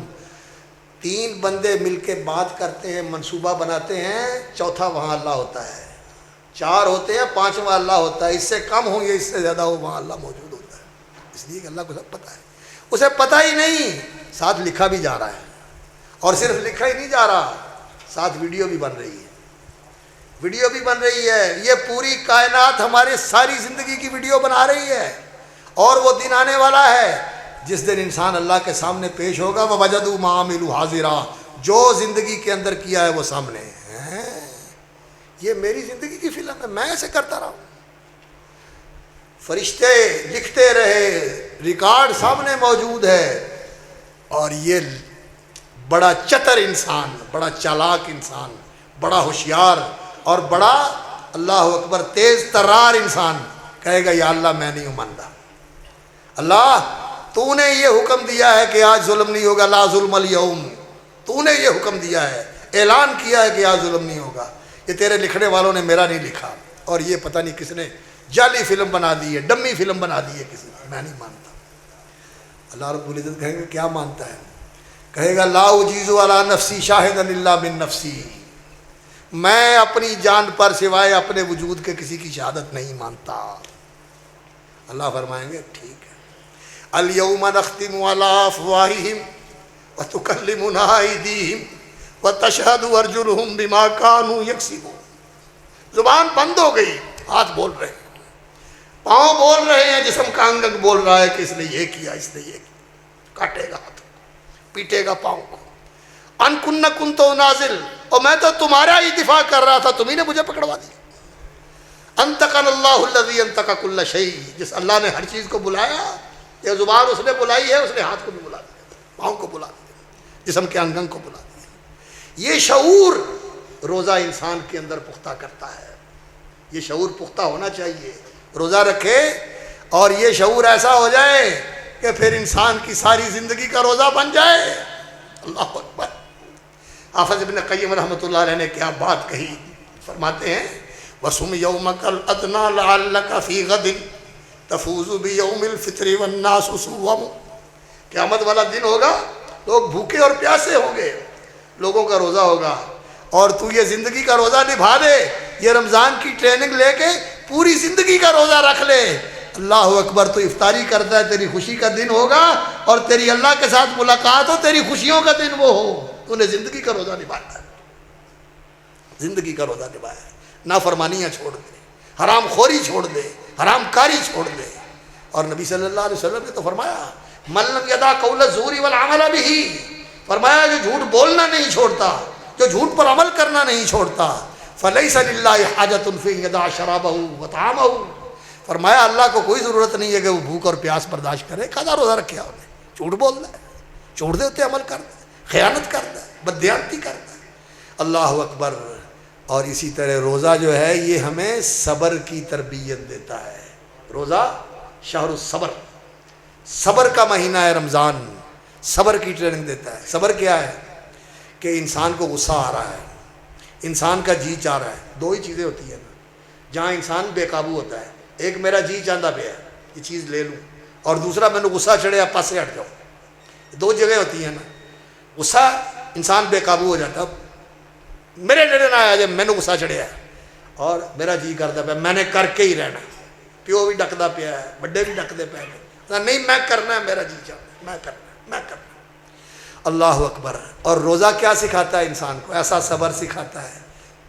تین بندے مل کے بات کرتے ہیں، منصوبہ بناتے ہیں، چوتھا وہاں اللہ ہوتا ہے، چار ہوتے ہیں، پانچواں اللہ ہوتا ہے، اس سے کم ہوں یا اس سے زیادہ ہو وہاں اللہ موجود ہوتا ہے، اس لیے کہ اللہ کو سب پتہ ہے۔ اسے پتہ ہی نہیں، ساتھ لکھا بھی جا رہا ہے، اور صرف لکھا ہی نہیں جا رہا، ساتھ ویڈیو بھی بن رہی ہے، ویڈیو بھی بن رہی ہے۔ یہ پوری کائنات ہماری ساری زندگی کی ویڈیو بنا رہی ہے، اور وہ دن آنے والا ہے جس دن انسان اللہ کے سامنے پیش ہوگا، وَوَجَدُوا مَا عَمِلُوا حَاضِرًا، جو زندگی کے اندر کیا ہے وہ سامنے ہے۔ یہ میری زندگی کی فلم ہے، میں ایسے کرتا رہا ہوں، فرشتے لکھتے رہے، ریکارڈ سامنے موجود ہے، اور یہ بڑا چتر انسان، بڑا چالاک انسان، بڑا ہوشیار اور بڑا اللہ اکبر تیز ترار انسان کہے گا یا اللہ میں نہیں ہوں مانتا، اللہ تو نے یہ حکم دیا ہے کہ آج ظلم نہیں ہوگا، لا ظلم اليوم، تو نے یہ حکم دیا ہے، اعلان کیا ہے کہ آج ظلم نہیں ہوگا، یہ تیرے لکھنے والوں نے میرا نہیں لکھا، اور یہ پتہ نہیں کس نے جعلی فلم بنا دی ہے، ڈمی فلم بنا دی ہے کسی نے، میں نہیں مانتا۔ اللہ رب العزت کہیں گے کیا مانتا ہے؟ کہے گا لا اجیز علی نفسی شاہدا الا من نفسی، میں اپنی جان پر سوائے اپنے وجود کے کسی کی شہادت نہیں مانتا۔ اللہ فرمائیں گے ٹھیک ہے، الیوم نختم علی افواہہم وتکلمنا ایدیہم وتشہد ارجلہم بما کانوا یکسبون، زبان بند ہو گئی، ہاتھ بول رہے ہیں، پاؤں بول رہے ہیں، جسم کا انگ انگ بول رہا ہے کہ اس نے یہ کیا، اس نے یہ کیا، کاٹے گا ہاتھ، پیٹے گا پاؤں کو، ان کن کنت نازل، اور میں تو تمہارا ہی دفاع کر رہا تھا، تمہیں نے مجھے پکڑوا دیا۔ انطقنا اللہ الذی انطق کل شیء، جس اللہ نے ہر چیز کو بلایا، یہ زبان اس نے بلائی ہے، اس نے ہاتھ کو بھی بلا دیا، پاؤں کو بلا دیا، جسم کے انگ انگ کو بلا دیا۔ یہ شعور روزہ انسان کے اندر پختہ کرتا ہے، یہ شعور پختہ ہونا چاہیے، روزہ رکھے اور یہ شعور ایسا ہو جائے کہ پھر انسان کی ساری زندگی کا روزہ بن جائے۔ اللہ اکبر! حافظ ابن قیم رحمۃ اللہ علیہ نے کیا بات کہی، فرماتے ہیں وَصُمْ يَوْمَكَ الْأَدْنَىٰ لَعَلَّكَ فِي غَدٍ تَفُوزُ بِيَوْمِ الْفِطْرِ وَالنَّاسُ صُوَّمُ، قیامت والا دن ہوگا، لوگ بھوکے اور پیاسے ہوں گے، لوگوں کا روزہ ہوگا، اور تو یہ زندگی کا روزہ نبھا دے، یہ رمضان کی ٹریننگ لے کے پوری زندگی کا روزہ رکھ لے، اللہ اکبر، تو افطاری کرتا ہے، تیری خوشی کا دن ہوگا، اور تیری اللہ کے ساتھ ملاقات ہو، تیری خوشیوں کا دن وہ ہو. تو نے زندگی کا روزہ نبھایا ہے، زندگی کا روزہ نبھایا ہے. نافرمانیاں چھوڑ دے، حرام خوری چھوڑ دے، حرام کاری چھوڑ دے. اور نبی صلی اللہ علیہ وسلم نے تو فرمایا من لم یدع قول الزور والعمل به، فرمایا جو جھوٹ بولنا نہیں چھوڑتا، جو جھوٹ پر عمل کرنا نہیں چھوڑتا، فلیس للہ حاجۃ فی یدع شرابہ وطعامہ، فرمایا اللہ کو کوئی ضرورت نہیں ہے کہ وہ بھوک اور پیاس برداشت کرے. قضا روزہ رکھے انہوں نے، جھوٹ بولنا ہے، چھوڑ دے ہوتے عمل کرتا ہے، خیانت کرتا ہے، بددیانتی کرتا ہے. اللہ اکبر. اور اسی طرح روزہ جو ہے یہ ہمیں صبر کی تربیت دیتا ہے. روزہ شہر الصبر، صبر کا مہینہ ہے رمضان، صبر کی ٹریننگ دیتا ہے. صبر کیا ہے؟ کہ انسان کو غصہ آ رہا ہے، انسان کا جی چاہ رہا ہے. دو ہی چیزیں ہوتی ہیں نا جہاں انسان بے قابو ہوتا ہے، ایک میرا جی چاہتا پہ ہے یہ چیز لے لوں، اور دوسرا میں نے غصہ چڑھے پاس سے ہٹ جاؤ. دو جگہ ہوتی ہیں نا. غصہ انسان بے قابو ہو جاتا ہے، میرے ڈرے نہ آیا جب میں نے غصہ چڑھیا ہے، اور میرا جی کرتا پہ میں نے کر کے ہی رہنا. پیو بھی ڈکدا پیا ہے، بڑے بھی ڈکدے پے نہیں، میں کرنا ہے، میرا جی چاہتا میں کرنا. اللہ اکبر. اور روزہ کیا سکھاتا ہے انسان کو؟ ایسا صبر سکھاتا ہے.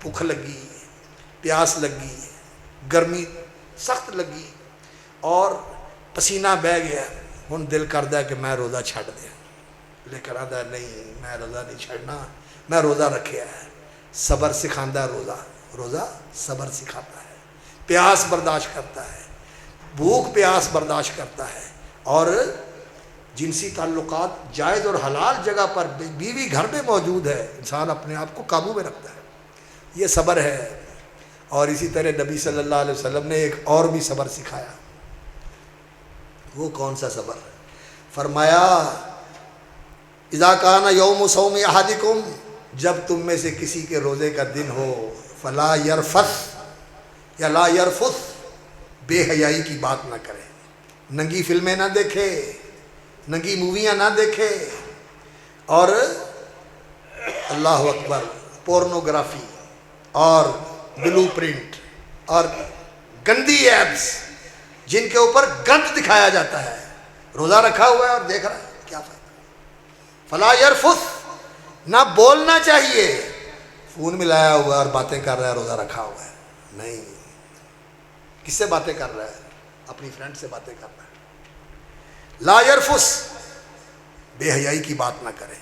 بھوک لگی، پیاس لگی، گرمی سخت لگی، اور پسینہ بہہ گیا، ہن دل کردا ہے کہ میں روزہ چھڈ دیا، لیکن آدھا ہے نہیں میں روزہ نہیں چھڑنا، میں روزہ رکھیا ہے. صبر سکھاتا ہے روزہ. روزہ صبر سکھاتا ہے، پیاس برداشت کرتا ہے، بھوک پیاس برداشت کرتا ہے. اور جنسی تعلقات جائز اور حلال جگہ پر، بیوی گھر میں موجود ہے، انسان اپنے آپ کو قابو میں رکھتا ہے. یہ صبر ہے. اور اسی طرح نبی صلی اللہ علیہ وسلم نے ایک اور بھی صبر سکھایا. وہ کون سا صبر؟ فرمایا اذا کان یوم صوم احدکم، جب تم میں سے کسی کے روزے کا دن ہو، فلا یرفث یا لا یرفث، بے حیائی کی بات نہ کرے، ننگی فلمیں نہ دیکھے، ننگی موویاں نہ دیکھے، اور اللہ اکبر پورنوگرافی اور بلو پرنٹ اور گندی ایپس جن کے اوپر گند دکھایا جاتا ہے. روزہ رکھا ہوا ہے اور دیکھ رہا ہے، کیا فائدہ؟ فلا یرفث، نہ بولنا چاہیے. فون ملایا ہوا ہے اور باتیں کر رہا ہے، روزہ رکھا ہوا ہے. نہیں، کس سے باتیں کر رہا ہے؟ اپنی فرینڈ سے باتیں کر رہا ہے. لا یرفث، بے حیائی کی بات نہ کرے،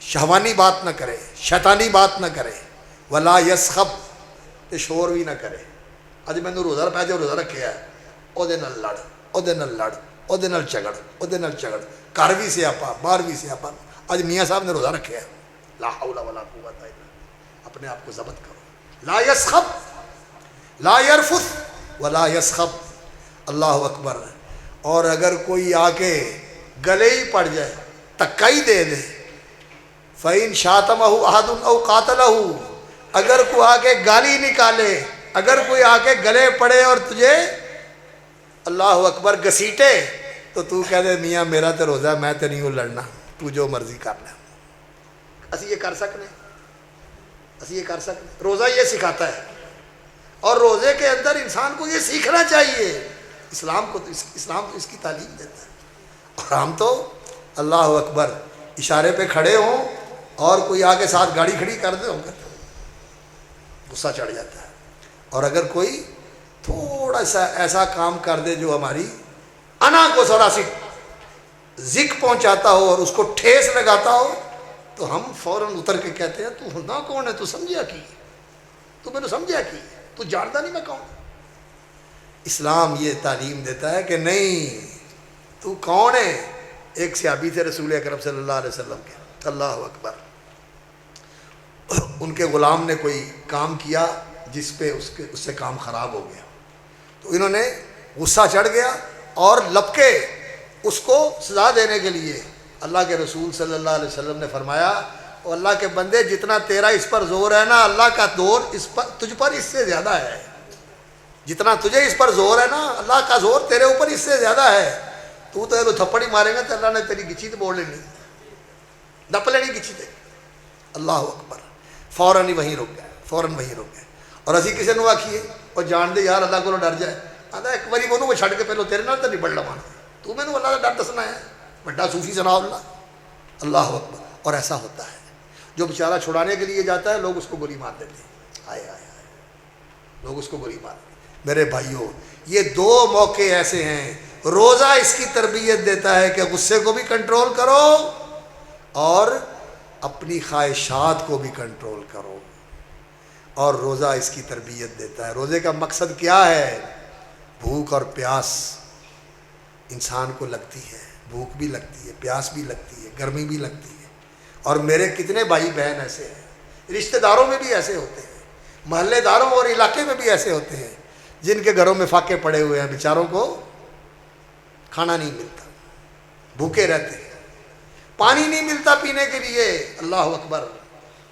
شہوانی بات نہ کرے، شیطانی بات نہ کرے. ولا یسخب، تے شور بھی نہ کرے. اج میں نے روزہ پہ جو روزہ رکھیا ہے، او دے نال لڑ، او دے نال لڑ، او دے نال جھگڑ، او دے نال جھگڑ، گھر بھی سیاپا، باہر بھی سیاپا. اج میاں صاحب نے روزہ رکھیا ہے، لا حول ولا قوت الا باللہ، اپنے آپ کو ضبط کرو. لا یسخب، لا یرفث ولا یسخب. اللہ اکبر. اور اگر کوئی آ کے گلے ہی پڑ جائے، تکا ہی دے دے، فَإِن شَاتَمَهُ أَحَدٌ أَوْ قَاتَلَهُ، اگر کوئی آ کے گالی نکالے، اگر کوئی آ کے گلے پڑے اور تجھے اللہ اکبر گھسیٹے، تو تو کہہ دے میاں میرا تو روزہ، میں تو نہیں ہوں لڑنا، تو جو مرضی کر لے. اسی یہ کر سکنے، اسی یہ کر سکنے. روزہ یہ سکھاتا ہے. اور روزے کے اندر انسان کو یہ سیکھنا چاہیے. اسلام تو اس کی تعلیم دیتا ہے. اور ہم تو اللہ اکبر اشارے پہ کھڑے ہوں اور کوئی آگے ساتھ گاڑی کھڑی کر دے، ہم کہتے ہیں غصہ چڑھ جاتا ہے. اور اگر کوئی تھوڑا سا ایسا کام کر دے جو ہماری انا کو ذرا سی ذک پہنچاتا ہو اور اس کو ٹھیس لگاتا ہو، تو ہم فوراً اتر کے کہتے ہیں تو ہونا کون ہے، تو سمجھا کی، تو میں نے سمجھا کی، تو جانتا نہیں میں کون. اسلام یہ تعلیم دیتا ہے کہ نہیں، تو کون ہے. ایک صحابی تھے رسول اکرم صلی اللہ علیہ وسلم کے، اللہ اکبر. ان کے غلام نے کوئی کام کیا جس پہ اس سے کام خراب ہو گیا، تو انہوں نے غصہ چڑھ گیا اور لپکے اس کو سزا دینے کے لیے. اللہ کے رسول صلی اللہ علیہ وسلم نے فرمایا، اور اللہ کے بندے جتنا تیرا اس پر زور ہے نا، اللہ کا دور تجھ پر اس سے زیادہ ہے. جتنا تجھے اس پر زور ہے نا، اللہ کا زور تیرے اوپر اس سے زیادہ ہے. تو تھپڑ ہی مارے گا تو اللہ نے تیری گچی تو بوڑ لینی، نپ لینی گچی تے. اللہ اکبر. فوراً ہی وہیں رک گئے، فوراً وہیں رک گئے. اور اسی کسی نے آکھیے اور جان دے یار اللہ کو ڈر جائے، آتا ایک باری وہ چھڑ کے پہلو تیرے نال تو نہیں بڑھ لوانا، تو میں نے اللہ کا ڈر دسنا ہے، بڑا صوفی سنا اللہ، اللہ اکبر۔ اور ایسا ہوتا ہے جو بیچارہ چھڑانے کے لیے جاتا ہے، لوگ اس کو گولی مار دیتے ہیں، آئے آئے آئے، لوگ اس کو گولی مار دیتے ہیں۔ میرے بھائیوں، یہ دو موقع ایسے ہیں، روزہ اس کی تربیت دیتا ہے کہ غصے کو بھی کنٹرول کرو اور اپنی خواہشات کو بھی کنٹرول کرو، اور روزہ اس کی تربیت دیتا ہے۔ روزے کا مقصد کیا ہے؟ بھوک اور پیاس انسان کو لگتی ہے، بھوک بھی لگتی ہے، پیاس بھی لگتی ہے، گرمی بھی لگتی ہے، اور میرے کتنے بھائی بہن ایسے ہیں، رشتہ داروں میں بھی ایسے ہوتے ہیں، محلے داروں اور علاقے میں بھی ایسے ہوتے ہیں جن کے گھروں میں فاقے پڑے ہوئے ہیں، بیچاروں کو کھانا نہیں ملتا، بھوکے رہتے ہیں، پانی نہیں ملتا پینے کے لیے، اللہ اکبر،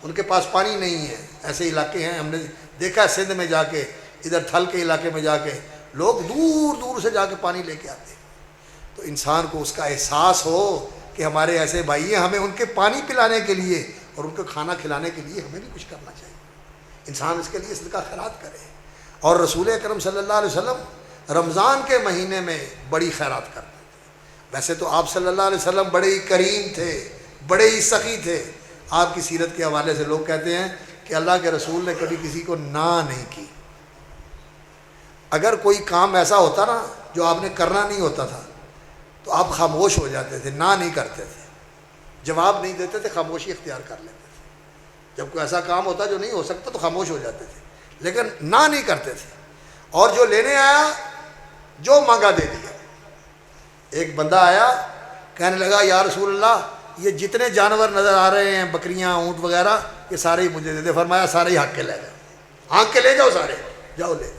ان کے پاس پانی نہیں ہے۔ ایسے علاقے ہیں، ہم نے دیکھا ہے سندھ میں جا کے، ادھر تھل کے علاقے میں جا کے لوگ دور دور سے جا کے پانی لے کے آتے ہیں۔ تو انسان کو اس کا احساس ہو کہ ہمارے ایسے بھائی ہیں، ہمیں ان کے پانی پلانے کے لیے اور ان کو کھانا کھلانے کے لیے ہمیں بھی کچھ کرنا چاہیے، انسان اس کے لیے صدقہ خیرات کرے۔ اور رسول اکرم صلی اللہ علیہ وسلم رمضان کے مہینے میں بڑی خیرات کرتے تھے۔ ویسے تو آپ صلی اللہ علیہ وسلم بڑے ہی کریم تھے، بڑے ہی سخی تھے۔ آپ کی سیرت کے حوالے سے لوگ کہتے ہیں کہ اللہ کے رسول نے کبھی کسی کو نہ نہیں کی۔ اگر کوئی کام ایسا ہوتا نا جو آپ نے کرنا نہیں ہوتا تھا تو آپ خاموش ہو جاتے تھے، نہ نہیں کرتے تھے، جواب نہیں دیتے تھے، خاموشی اختیار کر لیتے تھے۔ جب کوئی ایسا کام ہوتا جو نہیں ہو سکتا تو خاموش ہو جاتے تھے، لیکن نہ نہیں کرتے تھے، اور جو لینے آیا جو مانگا دے دیا۔ ایک بندہ آیا کہنے لگا یا رسول اللہ، یہ جتنے جانور نظر آ رہے ہیں، بکریاں، اونٹ وغیرہ، یہ سارے ہی مجھے دے دے۔ فرمایا سارے ہی ہانک کے لے جاؤ، ہانک کے لے جاؤ، سارے جاؤ لے۔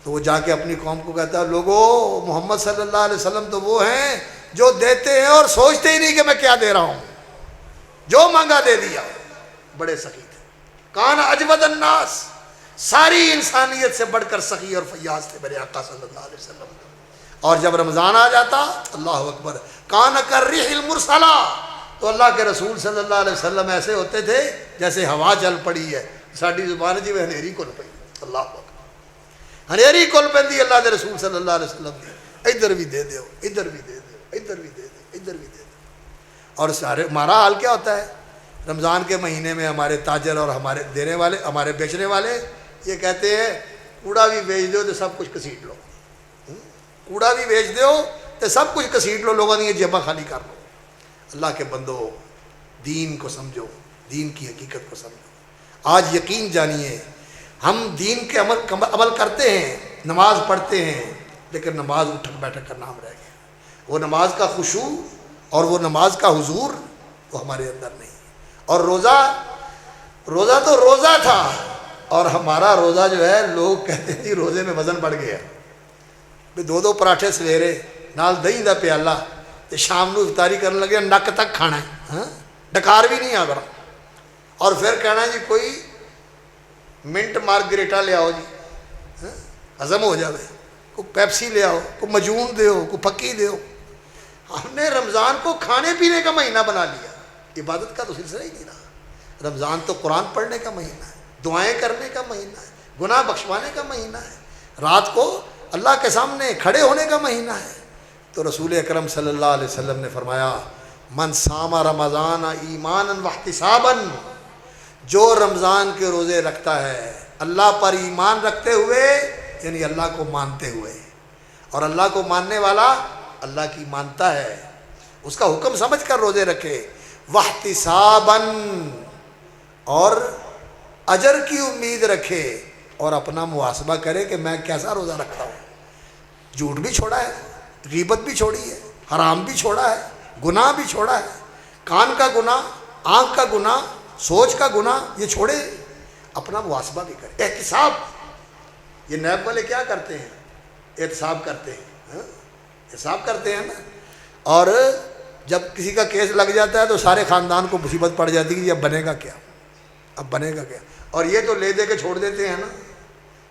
تو وہ جا کے اپنی قوم کو کہتا ہے لوگو، محمد صلی اللہ علیہ وسلم تو وہ ہیں جو دیتے ہیں اور سوچتے ہی نہیں کہ میں کیا دے رہا ہوں، جو مانگا دے دیا۔ بڑے سخی تھے، کان اجود الناس، ساری انسانیت سے بڑھ کر سخی اور فیاض تھے میرے آقا صلی اللہ علیہ وسلم۔ اور جب رمضان آ جاتا، اللہ اکبر، کان کالریح المرسلہ، تو اللہ کے رسول صلی اللہ علیہ وسلم ایسے ہوتے تھے جیسے ہوا چل پڑی ہے، ساڈی زبان جی ہنیری کل پئی، اللہ اکبر، ہنیری کل پی اللہ کے رسول صلی اللہ علیہ وسلم دی، ادھر بھی دے دیو، ادھر بھی دے دیو، ادھر بھی دے دو، ادھر بھی دے دو۔ اور سارے ہمارا حال کیا ہوتا ہے؟ رمضان کے مہینے میں ہمارے تاجر اور ہمارے دینے والے، ہمارے بیچنے والے یہ کہتے ہیں کوڑا بھی بیچ دو تو سب کچھ کسیٹ لو، کوڑا بھی بیچ دو تو سب کچھ کسیٹ لو، لوگوں نے یہ جیباں خالی کر لو۔ اللہ کے بندو، دین کو سمجھو، دین کی حقیقت کو سمجھو۔ آج یقین جانیے، ہم دین کے عمل کرتے ہیں، نماز پڑھتے ہیں، لیکن نماز اٹھک بیٹھک کا نام رہ گیا۔ وہ نماز کا خشوع اور وہ نماز کا حضور وہ ہمارے اندر نہیں۔ اور روزہ تو روزہ تھا، اور ہمارا روزہ جو ہے لوگ کہتے ہیں جی روزے میں وزن بڑھ گیا، دو دو پراٹھے سویرے نال دہی دا پیالہ تے شام نو افطاری کرنے لگے، نک تک کھانا ہے، ڈکار بھی نہیں آ رہا، اور پھر کہنا جی کوئی منٹ مارگریٹا لے آؤ جی، ہضم ہو جائے، کوئی پیپسی لے آؤ، کوئی مجون دے ہو، کوئی پکی دے ہو۔ ہم نے رمضان کو کھانے پینے کا مہینہ بنا لیا، عبادت کا تو سلسلہ ہی نہیں رہا۔ رمضان تو قرآن پڑھنے کا مہینہ ہے، دعائیں کرنے کا مہینہ ہے، گناہ بخشوانے کا مہینہ ہے، رات کو اللہ کے سامنے کھڑے ہونے کا مہینہ ہے۔ تو رسول اکرم صلی اللہ علیہ وسلم نے فرمایا من صام رمضان ایمانا واحتسابا، جو رمضان کے روزے رکھتا ہے اللہ پر ایمان رکھتے ہوئے، یعنی اللہ کو مانتے ہوئے، اور اللہ کو ماننے والا اللہ کی مانتا ہے، اس کا حکم سمجھ کر روزے رکھے، واحتسابا، اور اجر کی امید رکھے، اور اپنا محاسبہ کرے کہ میں کیسا روزہ رکھتا ہوں۔ جھوٹ بھی چھوڑا ہے، غیبت بھی چھوڑی ہے، حرام بھی چھوڑا ہے، گناہ بھی چھوڑا ہے، کان کا گناہ، آنکھ کا گناہ، سوچ کا گناہ، یہ چھوڑے، اپنا محاسبہ بھی کرے۔ احتساب، یہ نیب والے کیا کرتے ہیں؟ احتساب کرتے ہیں، احتساب کرتے ہیں نا۔ اور جب کسی کا کیس لگ جاتا ہے تو سارے خاندان کو مصیبت پڑ جاتی ہے کہ اب بنے گا کیا، اب بنے گا کیا۔ اور یہ تو لے دے کے چھوڑ دیتے ہیں نا،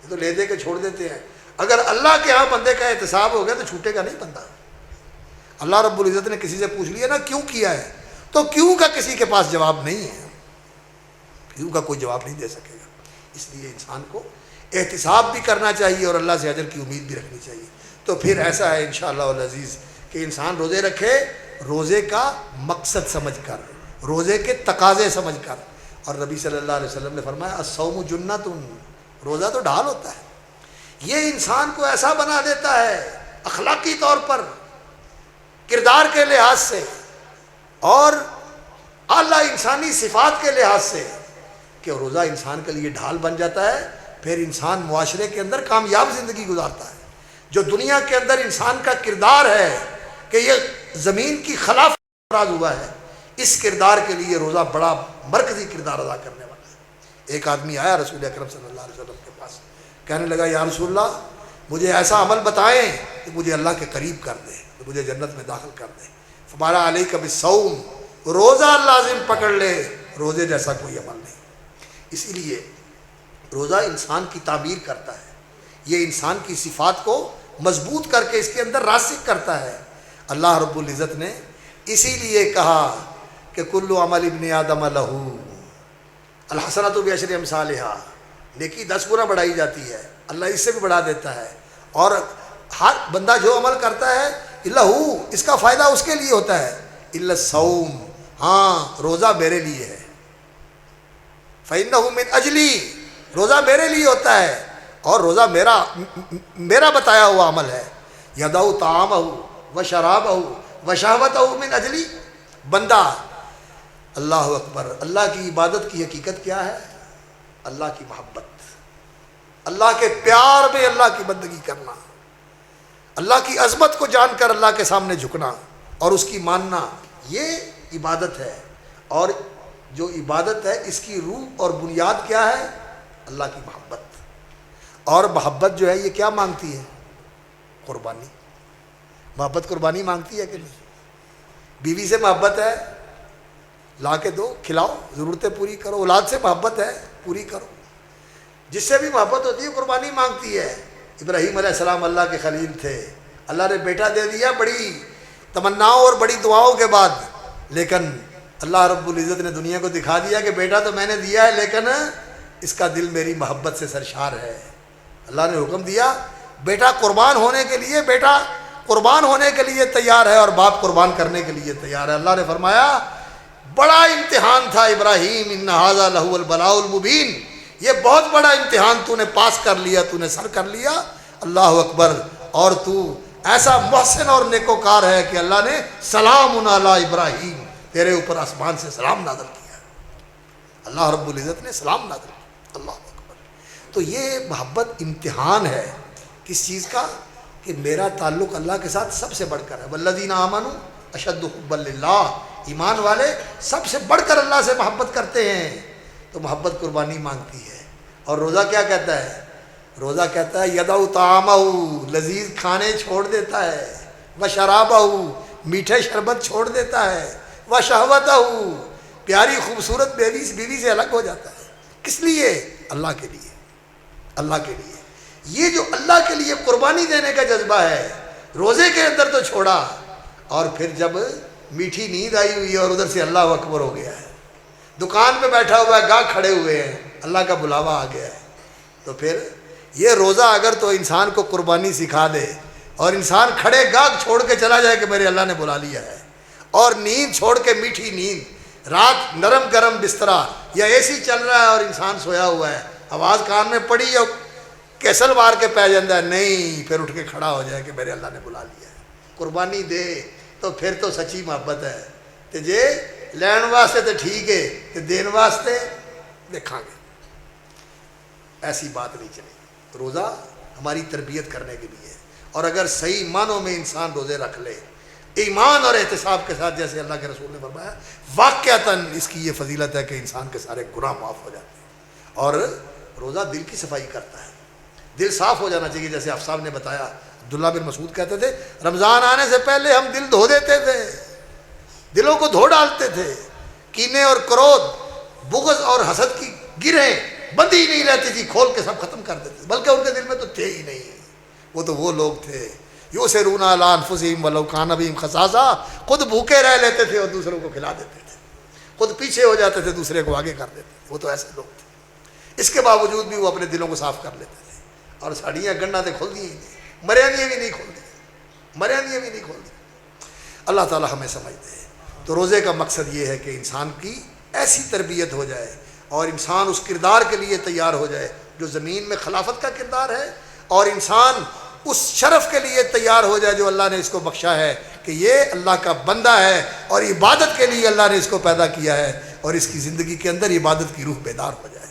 یہ تو لے دے کے چھوڑ دیتے ہیں۔ اگر اللہ کے ہاں بندے کا احتساب ہو گیا تو چھوٹے گا نہیں بندہ۔ اللہ رب العزت نے کسی سے پوچھ لیا نا کیوں کیا ہے، تو کیوں کا کسی کے پاس جواب نہیں ہے، کیوں کا کوئی جواب نہیں دے سکے گا۔ اس لیے انسان کو احتساب بھی کرنا چاہیے اور اللہ سے اجر کی امید بھی رکھنی چاہیے. تو پھر ایسا ہے انشاءاللہ العزیز کہ انسان روزے رکھے روزے کا مقصد سمجھ کر, روزے کے تقاضے سمجھ کر. اور نبی صلی اللہ علیہ وسلم نے فرمایا الصوم جنۃ, روزہ تو ڈھال ہوتا ہے. یہ انسان کو ایسا بنا دیتا ہے اخلاقی طور پر, کردار کے لحاظ سے اور اعلیٰ انسانی صفات کے لحاظ سے, کہ روزہ انسان کے لیے ڈھال بن جاتا ہے. پھر انسان معاشرے کے اندر کامیاب زندگی گزارتا ہے. جو دنیا کے اندر انسان کا کردار ہے کہ یہ زمین کی خلاف راز ہوا ہے, اس کردار کے لیے روزہ بڑا مرکزی کردار ادا کرنے والا ہے. ایک آدمی آیا رسول اکرم صلی اللہ علیہ وسلم کے پاس, کہنے لگا یا رسول اللہ مجھے ایسا عمل بتائیں کہ مجھے اللہ کے قریب کر دے, مجھے جنت میں داخل کر دے. فرمایا علیک بالصوم, روزہ لازم پکڑ لے, روزے جیسا کوئی عمل نہیں. اسی لیے روزہ انسان کی تعمیر کرتا ہے, یہ انسان کی صفات کو مضبوط کر کے اس کے اندر راسخ کرتا ہے. اللہ رب العزت نے اسی لیے کہا کہ کل عمل ابن آدم لہو الحسنۃ بعشر امثالھا, نیکی 10 گنا بڑھائی جاتی ہے, اللہ اس سے بھی بڑھا دیتا ہے. اور ہر بندہ جو عمل کرتا ہے لہو, اس کا فائدہ اس کے لیے ہوتا ہے. الا الصوم, ہاں روزہ میرے لیے ہے. فإنہ من اجلی, روزہ میرے لیے ہوتا ہے اور روزہ میرا بتایا ہوا عمل ہے. یدعو طعامہ وشرابہ وشہوتہ من اجلی. بندہ اللہ اکبر, اللہ کی عبادت کی حقیقت کیا ہے؟ اللہ کی محبت, اللہ کے پیار میں اللہ کی بندگی کرنا, اللہ کی عظمت کو جان کر اللہ کے سامنے جھکنا اور اس کی ماننا, یہ عبادت ہے. اور جو عبادت ہے اس کی روح اور بنیاد کیا ہے؟ اللہ کی محبت. اور محبت جو ہے یہ کیا مانگتی ہے؟ قربانی. محبت قربانی مانگتی ہے کہ نہیں؟ بیوی سے محبت ہے, لا کے دو, کھلاؤ, ضرورتیں پوری کرو. اولاد سے محبت ہے, پوری کرو. جس سے بھی محبت ہوتی ہے قربانی مانگتی ہے. ابراہیم علیہ السلام اللہ کے خلیل تھے, اللہ نے بیٹا دے دیا بڑی تمناؤں اور بڑی دعاؤں کے بعد, لیکن اللہ رب العزت نے دنیا کو دکھا دیا کہ بیٹا تو میں نے دیا ہے لیکن اس کا دل میری محبت سے سرشار ہے. اللہ نے حکم دیا بیٹا قربان ہونے کے لیے, بیٹا قربان ہونے کے لیے تیار ہے اور باپ قربان کرنے کے لیے تیار ہے. اللہ نے فرمایا بڑا امتحان تھا ابراہیم, ان ھذا لہو البلاء المبین, یہ بہت بڑا امتحان تو نے پاس کر لیا, تو نے سر کر لیا. اللہ اکبر. اور تو ایسا محسن اور نیکوکار ہے کہ اللہ نے سلام علی ابراہیم, تیرے اوپر آسمان سے سلام نازل کیا. اللہ رب العزت نے سلام نازل کیا. اللہ اکبر. تو یہ محبت امتحان ہے کس چیز کا؟ کہ میرا تعلق اللہ کے ساتھ سب سے بڑھ کر ہے. والذین آمنوا اشد حبا للہ, ایمان والے سب سے بڑھ کر اللہ سے محبت کرتے ہیں. تو محبت قربانی مانگتی ہے. اور روزہ کیا کہتا ہے؟ روزہ کہتا ہے یدعو طعامہ, لذیذ کھانے چھوڑ دیتا ہے, وشرابہ, میٹھے شربت چھوڑ دیتا ہے, وشہوتہ, پیاری خوبصورت بیوی سے الگ ہو جاتا ہے. کس لیے؟ اللہ کے لیے. اللہ کے لیے. یہ جو اللہ کے لیے قربانی دینے کا جذبہ ہے, روزے کے اندر تو چھوڑا, اور پھر جب میٹھی نیند آئی ہوئی ہے اور ادھر سے اللہ اکبر ہو گیا ہے, دکان پہ بیٹھا ہوا ہے, گاہک کھڑے ہوئے ہیں, اللہ کا بلاوا آ گیا ہے, تو پھر یہ روزہ اگر تو انسان کو قربانی سکھا دے اور انسان کھڑے گاہک چھوڑ کے چلا جائے کہ میرے اللہ نے بلا لیا ہے, اور نیند چھوڑ کے میٹھی نیند, رات نرم گرم بسترا یا اے سی چل رہا ہے اور انسان سویا ہوا ہے, آواز کان میں پڑی اور کیسل مار کے پہ جاتا ہے, نہیں, پھر اٹھ کے کھڑا ہو جائے کہ میرے اللہ نے بلا لیا ہے. قربانی دے تو پھر تو سچی محبت ہے. تے جے لین واسطے تو ٹھیک ہے, تے دین واسطے دیکھاں گے. ایسی بات نہیں چلے. روزہ ہماری تربیت کرنے کے لیے ہے, اور اگر صحیح معنوں میں انسان روزے رکھ لے ایمان اور احتساب کے ساتھ, جیسے اللہ کے رسول نے فرمایا, واقعتاً اس کی یہ فضیلت ہے کہ انسان کے سارے گناہ معاف ہو جاتے ہیں. اور روزہ دل کی صفائی کرتا ہے, دل صاف ہو جانا چاہیے. جیسے آپ صاحب نے بتایا, عبداللہ بن مسعود کہتے تھے رمضان آنے سے پہلے ہم دل دھو دیتے تھے, دلوں کو دھو ڈالتے تھے. کینے اور کرودھ, بغض اور حسد کی گرہیں بندی نہیں رہتی تھی, کھول کے سب ختم کر دیتے, بلکہ ان کے دل میں تو تھے ہی نہیں. وہ تو وہ لوگ تھے یؤثرون علی انفسہم ولو کان بہم خصاصہ, خود بھوکے رہ لیتے تھے اور دوسروں کو کھلا دیتے تھے, خود پیچھے ہو جاتے تھے, دوسرے کو آگے کر دیتے تھے. وہ تو ایسے لوگ تھے. اس کے باوجود بھی وہ اپنے دلوں کو صاف کر لیتے تھے، اور ساڑیاں گنڈا تے کھول دی مریاں بھی نہیں کھول دی، مریاں بھی نہیں کھول دی۔ اللہ تعالی ہمیں سمجھ دے۔ تو روزے کا مقصد یہ ہے کہ انسان کی ایسی تربیت ہو جائے اور انسان اس کردار کے لیے تیار ہو جائے جو زمین میں خلافت کا کردار ہے، اور انسان اس شرف کے لیے تیار ہو جائے جو اللہ نے اس کو بخشا ہے کہ یہ اللہ کا بندہ ہے اور عبادت کے لیے اللہ نے اس کو پیدا کیا ہے، اور اس کی زندگی کے اندر عبادت کی روح بیدار ہو جائے۔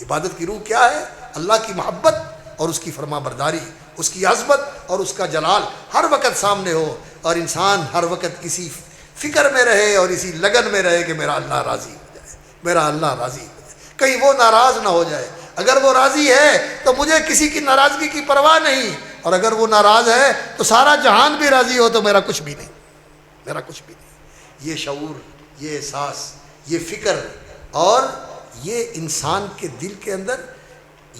عبادت کی روح کیا ہے؟ اللہ کی محبت اور اس کی فرما برداری، اس کی عظمت اور اس کا جلال ہر وقت سامنے ہو، اور انسان ہر وقت اسی فکر میں رہے اور اسی لگن میں رہے کہ میرا اللہ راضی ہو جائے، میرا اللہ راضی ہو جائے، کہیں وہ ناراض نہ ہو جائے۔ اگر وہ راضی ہے تو مجھے کسی کی ناراضگی کی پرواہ نہیں، اور اگر وہ ناراض ہے تو سارا جہان بھی راضی ہو تو میرا کچھ بھی نہیں، میرا کچھ بھی نہیں۔ یہ شعور، یہ احساس، یہ فکر، اور یہ انسان کے دل کے اندر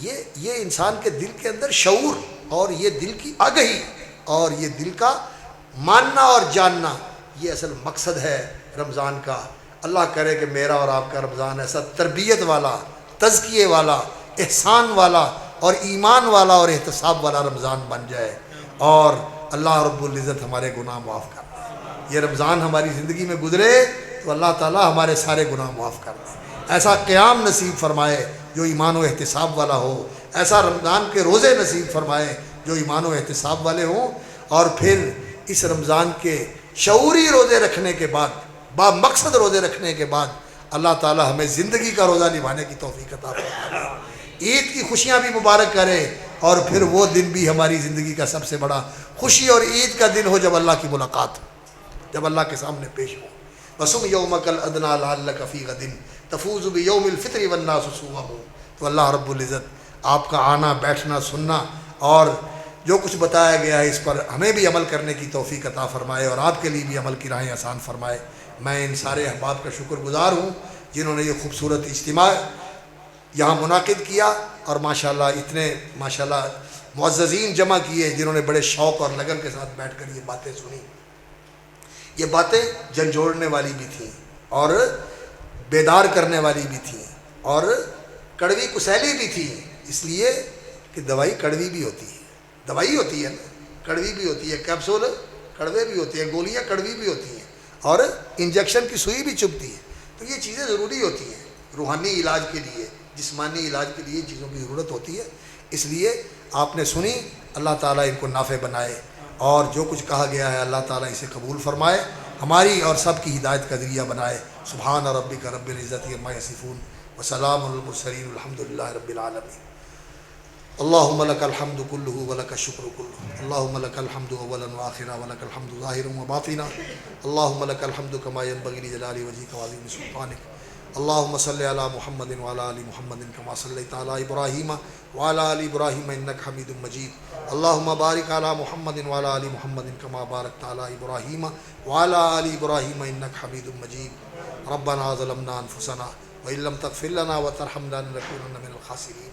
یہ انسان کے دل کے اندر شعور، اور یہ دل کی آگہی، اور یہ دل کا ماننا اور جاننا، یہ اصل مقصد ہے رمضان کا۔ اللہ کرے کہ میرا اور آپ کا رمضان ایسا تربیت والا، تزکیے والا، احسان والا اور ایمان والا اور احتساب والا رمضان بن جائے، اور اللہ رب العزت ہمارے گناہ معاف کر دے۔ یہ رمضان ہماری زندگی میں گزرے تو اللہ تعالیٰ ہمارے سارے گناہ معاف کر دے، ایسا قیام نصیب فرمائے جو ایمان و احتساب والا ہو، ایسا رمضان کے روزے نصیب فرمائے جو ایمان و احتساب والے ہوں، اور پھر اس رمضان کے شعوری روزے رکھنے کے بعد، با مقصد روزے رکھنے کے بعد، اللہ تعالیٰ ہمیں زندگی کا روزہ نبھانے کی توفیق عطا فرمائے، عید کی خوشیاں بھی مبارک کرے، اور پھر وہ دن بھی ہماری زندگی کا سب سے بڑا خوشی اور عید کا دن ہو جب اللہ کی ملاقات ہو، جب اللہ کے سامنے پیش ہو۔ وَصُمْ يَوْمَكَ الْأَدْنَىٰ لَعَلَّكَ فِي غَدٍ تَفُوزُ بِيَوْمِ الْفِطْرِ وَالنَّاسُ صُوَامٌ۔ تو اللہ رب العزت آپ کا آنا، بیٹھنا، سننا اور جو کچھ بتایا گیا ہے اس پر ہمیں بھی عمل کرنے کی توفیق عطا فرمائے، اور آپ کے لیے بھی عمل کی راہیں آسان فرمائے۔ میں ان سارے احباب کا شکر گزار ہوں جنہوں نے یہ خوبصورت اجتماع یہاں منعقد کیا، اور ماشاءاللہ اتنے ماشاءاللہ معززین جمع کیے جنہوں نے بڑے شوق اور لگن کے ساتھ بیٹھ کر یہ باتیں سنی۔ یہ باتیں جھنجھوڑنے والی بھی تھیں، اور بیدار کرنے والی بھی تھیں، اور کڑوی کسیلی بھی تھی، اس لیے کہ دوائی کڑوی بھی ہوتی ہے، دوائی ہوتی ہے نا، کڑوی بھی ہوتی ہے، کیپسول کڑوے بھی ہوتے ہیں، گولیاں کڑوی بھی ہوتی ہیں، اور انجیکشن کی سوئی بھی چبھتی ہے۔ تو یہ چیزیں ضروری ہوتی ہیں روحانی علاج کے لیے، جسمانی علاج کے لیے چیزوں کی ضرورت ہوتی ہے۔ اس لیے آپ نے سنی، اللہ تعالیٰ ان کو نافع بنائے، اور جو کچھ کہا گیا ہے اللہ تعالیٰ اسے قبول فرمائے، ہماری اور سب کی ہدایت کا ذریعہ بنائے۔ سبحان ربک رب العزت عما یصفون وسلام علی المرسلین الحمد للہ رب العالمین۔ اللہم لک الحمد کلہ ولک الشکر کلہ، اللہم لک الحمد اولا وآخرا ولک الحمد ظاہرا وباطنا، اللہم لک الحمد کما ینبغی لجلال وجہک وعظیم سلطانک، اللہم صلی علی محمد وعلی آل محمد کما صلیت علی ابراہیم وعلی آل ابراہیم انک حمید مجید، اللہم بارک علی محمد وعلی آل محمد کما بارکت علی ابراہیم وعلی آل ابراہیم انک حمید مجید، ربنا ظلمنا انفسنا وإن لم تغفر لنا وترحمنا لنكونن من الخاسرين،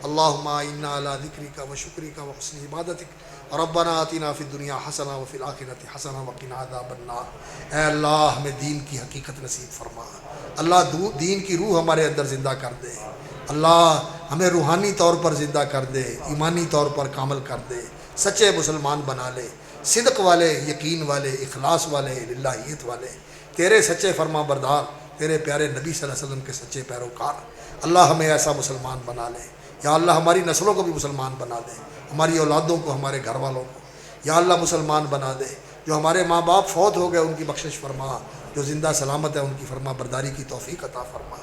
اللهم إنا على ذكرك وشكرك وحسن عبادتك، ربنا آتنا في الدنيا حسنة وفي الآخرة حسنة وقنا عذاب النار۔ اے اللہ ہمیں دین کی حقیقت نصیب فرما، اللہ دین کی روح ہمارے اندر زندہ کر دے، اللہ ہمیں روحانی طور پر زندہ کر دے، ایمانی طور پر کامل کر دے، سچے مسلمان بنا لے، صدق والے، یقین والے، اخلاص والے، للہیت والے، تیرے سچے فرما بردار، تیرے پیارے نبی صلی اللہ علیہ وسلم کے سچے پیروکار۔ اللہ ہمیں ایسا مسلمان بنا لے، یا اللہ ہماری نسلوں کو بھی مسلمان بنا دے، ہماری اولادوں کو، ہمارے گھر والوں کو یا اللہ مسلمان بنا دے۔ جو ہمارے ماں باپ فوت ہو گئے ان کی بخشش فرما، جو زندہ سلامت ہے ان کی فرما برداری کی توفیق عطا فرما۔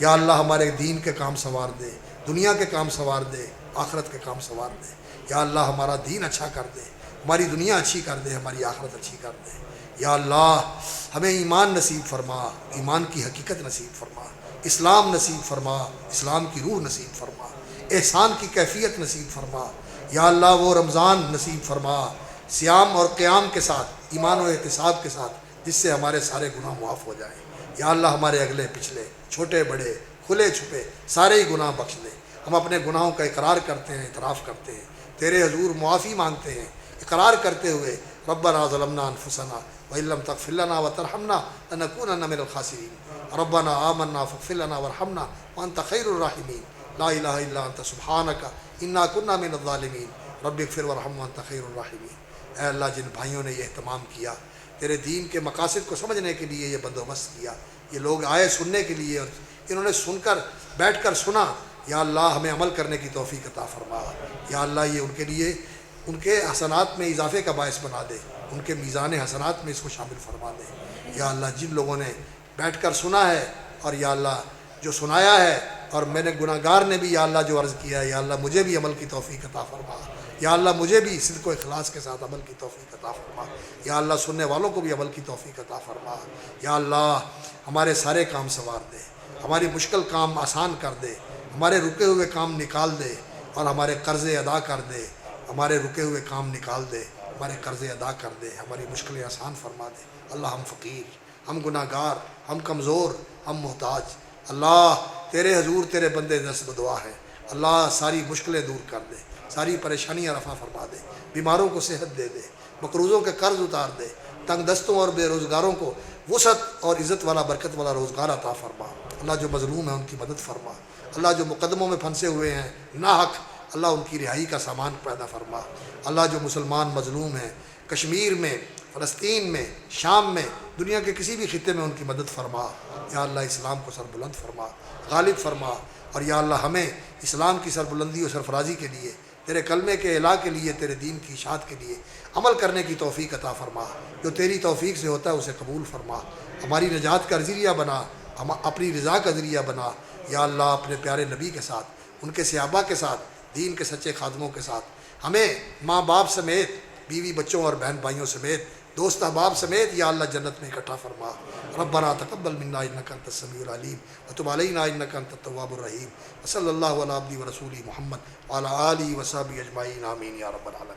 یا اللہ ہمارے دین کے کام سنوار دے، دنیا کے کام سنوار دے، آخرت کے کام سنوار دے۔ یا اللہ ہمارا دین اچھا کر دے، ہماری دنیا اچھی کر دے، ہماری آخرت اچھی کر دے۔ یا اللہ ہمیں ایمان نصیب فرما، ایمان کی حقیقت نصیب فرما، اسلام نصیب فرما، اسلام کی روح نصیب فرما، احسان کی کیفیت نصیب فرما۔ یا اللہ وہ رمضان نصیب فرما صیام اور قیام کے ساتھ، ایمان و احتساب کے ساتھ، جس سے ہمارے سارے گناہ معاف ہو جائیں۔ یا اللہ ہمارے اگلے پچھلے، چھوٹے بڑے، کھلے چھپے سارے ہی گناہ بخش دے۔ ہم اپنے گناہوں کا اقرار کرتے ہیں، اعتراف کرتے ہیں، تیرے حضور معافی مانگتے ہیں، اقرار کرتے ہوئے ربنا ظلمنا انفسنا وإن لم تغفر لنا وترحمنا لنكونن من الخاسرين، ربنا آمنا فاغفر لنا وارحمنا وأنت خير الراحمين، لا الہ الا انت سبحانک انا کنا من الظالمین رب اغفر ورحم وانت خیر الراحمین۔ اے اللہ، جن بھائیوں نے یہ اہتمام کیا، تیرے دین کے مقاصد کو سمجھنے کے لیے یہ بندوبست کیا، یہ لوگ آئے سننے کے لیے اور انہوں نے سن کر بیٹھ کر سنا، یا اللہ ہمیں عمل کرنے کی توفیق عطا فرما۔ یا اللہ یہ ان کے لیے ان کے حسنات میں اضافے کا باعث بنا دے، ان کے میزان حسنات میں اس کو شامل فرما دے۔ یا اللہ جن لوگوں نے بیٹھ کر سنا ہے، اور یا اللہ جو سنایا ہے، اور میں نے گناہ گار نے بھی یا اللہ جو عرض کیا ہے، یا اللہ مجھے بھی عمل کی توفیق عطا فرما۔ یا اللہ مجھے بھی صدق و اخلاص کے ساتھ عمل کی توفیق عطا فرما۔ یا اللہ سننے والوں کو بھی عمل کی توفیق عطا فرما۔ یا اللہ ہمارے سارے کام سنوار دے، ہماری مشکل کام آسان کر دے، ہمارے رکے ہوئے کام نکال دے، اور ہمارے قرضے ادا کر دے، ہمارے رکے ہوئے کام نکال دے، ہمارے قرضے ادا کر دے، ہماری مشکلیں آسان فرما دے۔ اللہ ہم فقیر، ہم گناہ گار، ہم کمزور، ہم محتاج، اللہ تیرے حضور تیرے بندے دست بدعا ہے۔ اللہ ساری مشکلیں دور کر دے، ساری پریشانیاں رفع فرما دے، بیماروں کو صحت دے دے، مقروضوں کے قرض اتار دے، تنگ دستوں اور بے روزگاروں کو وسعت اور عزت والا برکت والا روزگار عطا فرما۔ اللہ جو مظلوم ہیں ان کی مدد فرما، اللہ جو مقدموں میں پھنسے ہوئے ہیں ناحق، اللہ ان کی رہائی کا سامان پیدا فرما۔ اللہ جو مسلمان مظلوم ہیں کشمیر میں، فلسطین میں، شام میں، دنیا کے کسی بھی خطے میں ان کی مدد فرما۔ یا اللہ اسلام کو سربلند فرما، غالب فرما، اور یا اللہ ہمیں اسلام کی سربلندی اور سرفرازی کے لیے، تیرے کلمے کے اعلاء کے لیے، تیرے دین کی اشاعت کے لیے عمل کرنے کی توفیق عطا فرما۔ جو تیری توفیق سے ہوتا ہے اسے قبول فرما، ہماری نجات کا ذریعہ بنا، ہم اپنی رضا کا ذریعہ بنا۔ یا اللہ اپنے پیارے نبی کے ساتھ، ان کے صحابہ کے ساتھ، دین کے سچے خادموں کے ساتھ، ہمیں ماں باپ سمیت، بیوی بچوں اور بہن بھائیوں سمیت، دوست احباب سمیت یا اللہ جنت میں اکٹھا فرما۔ ربنا تقبل منا انک انت السمیع العلیم وتب علینا انک انت التواب الرحیم، وصلی اللہ علی عبدہ ورسولہ محمد وعلی آلہ وصحبہ اجمعین، آمین یا رب العالمین۔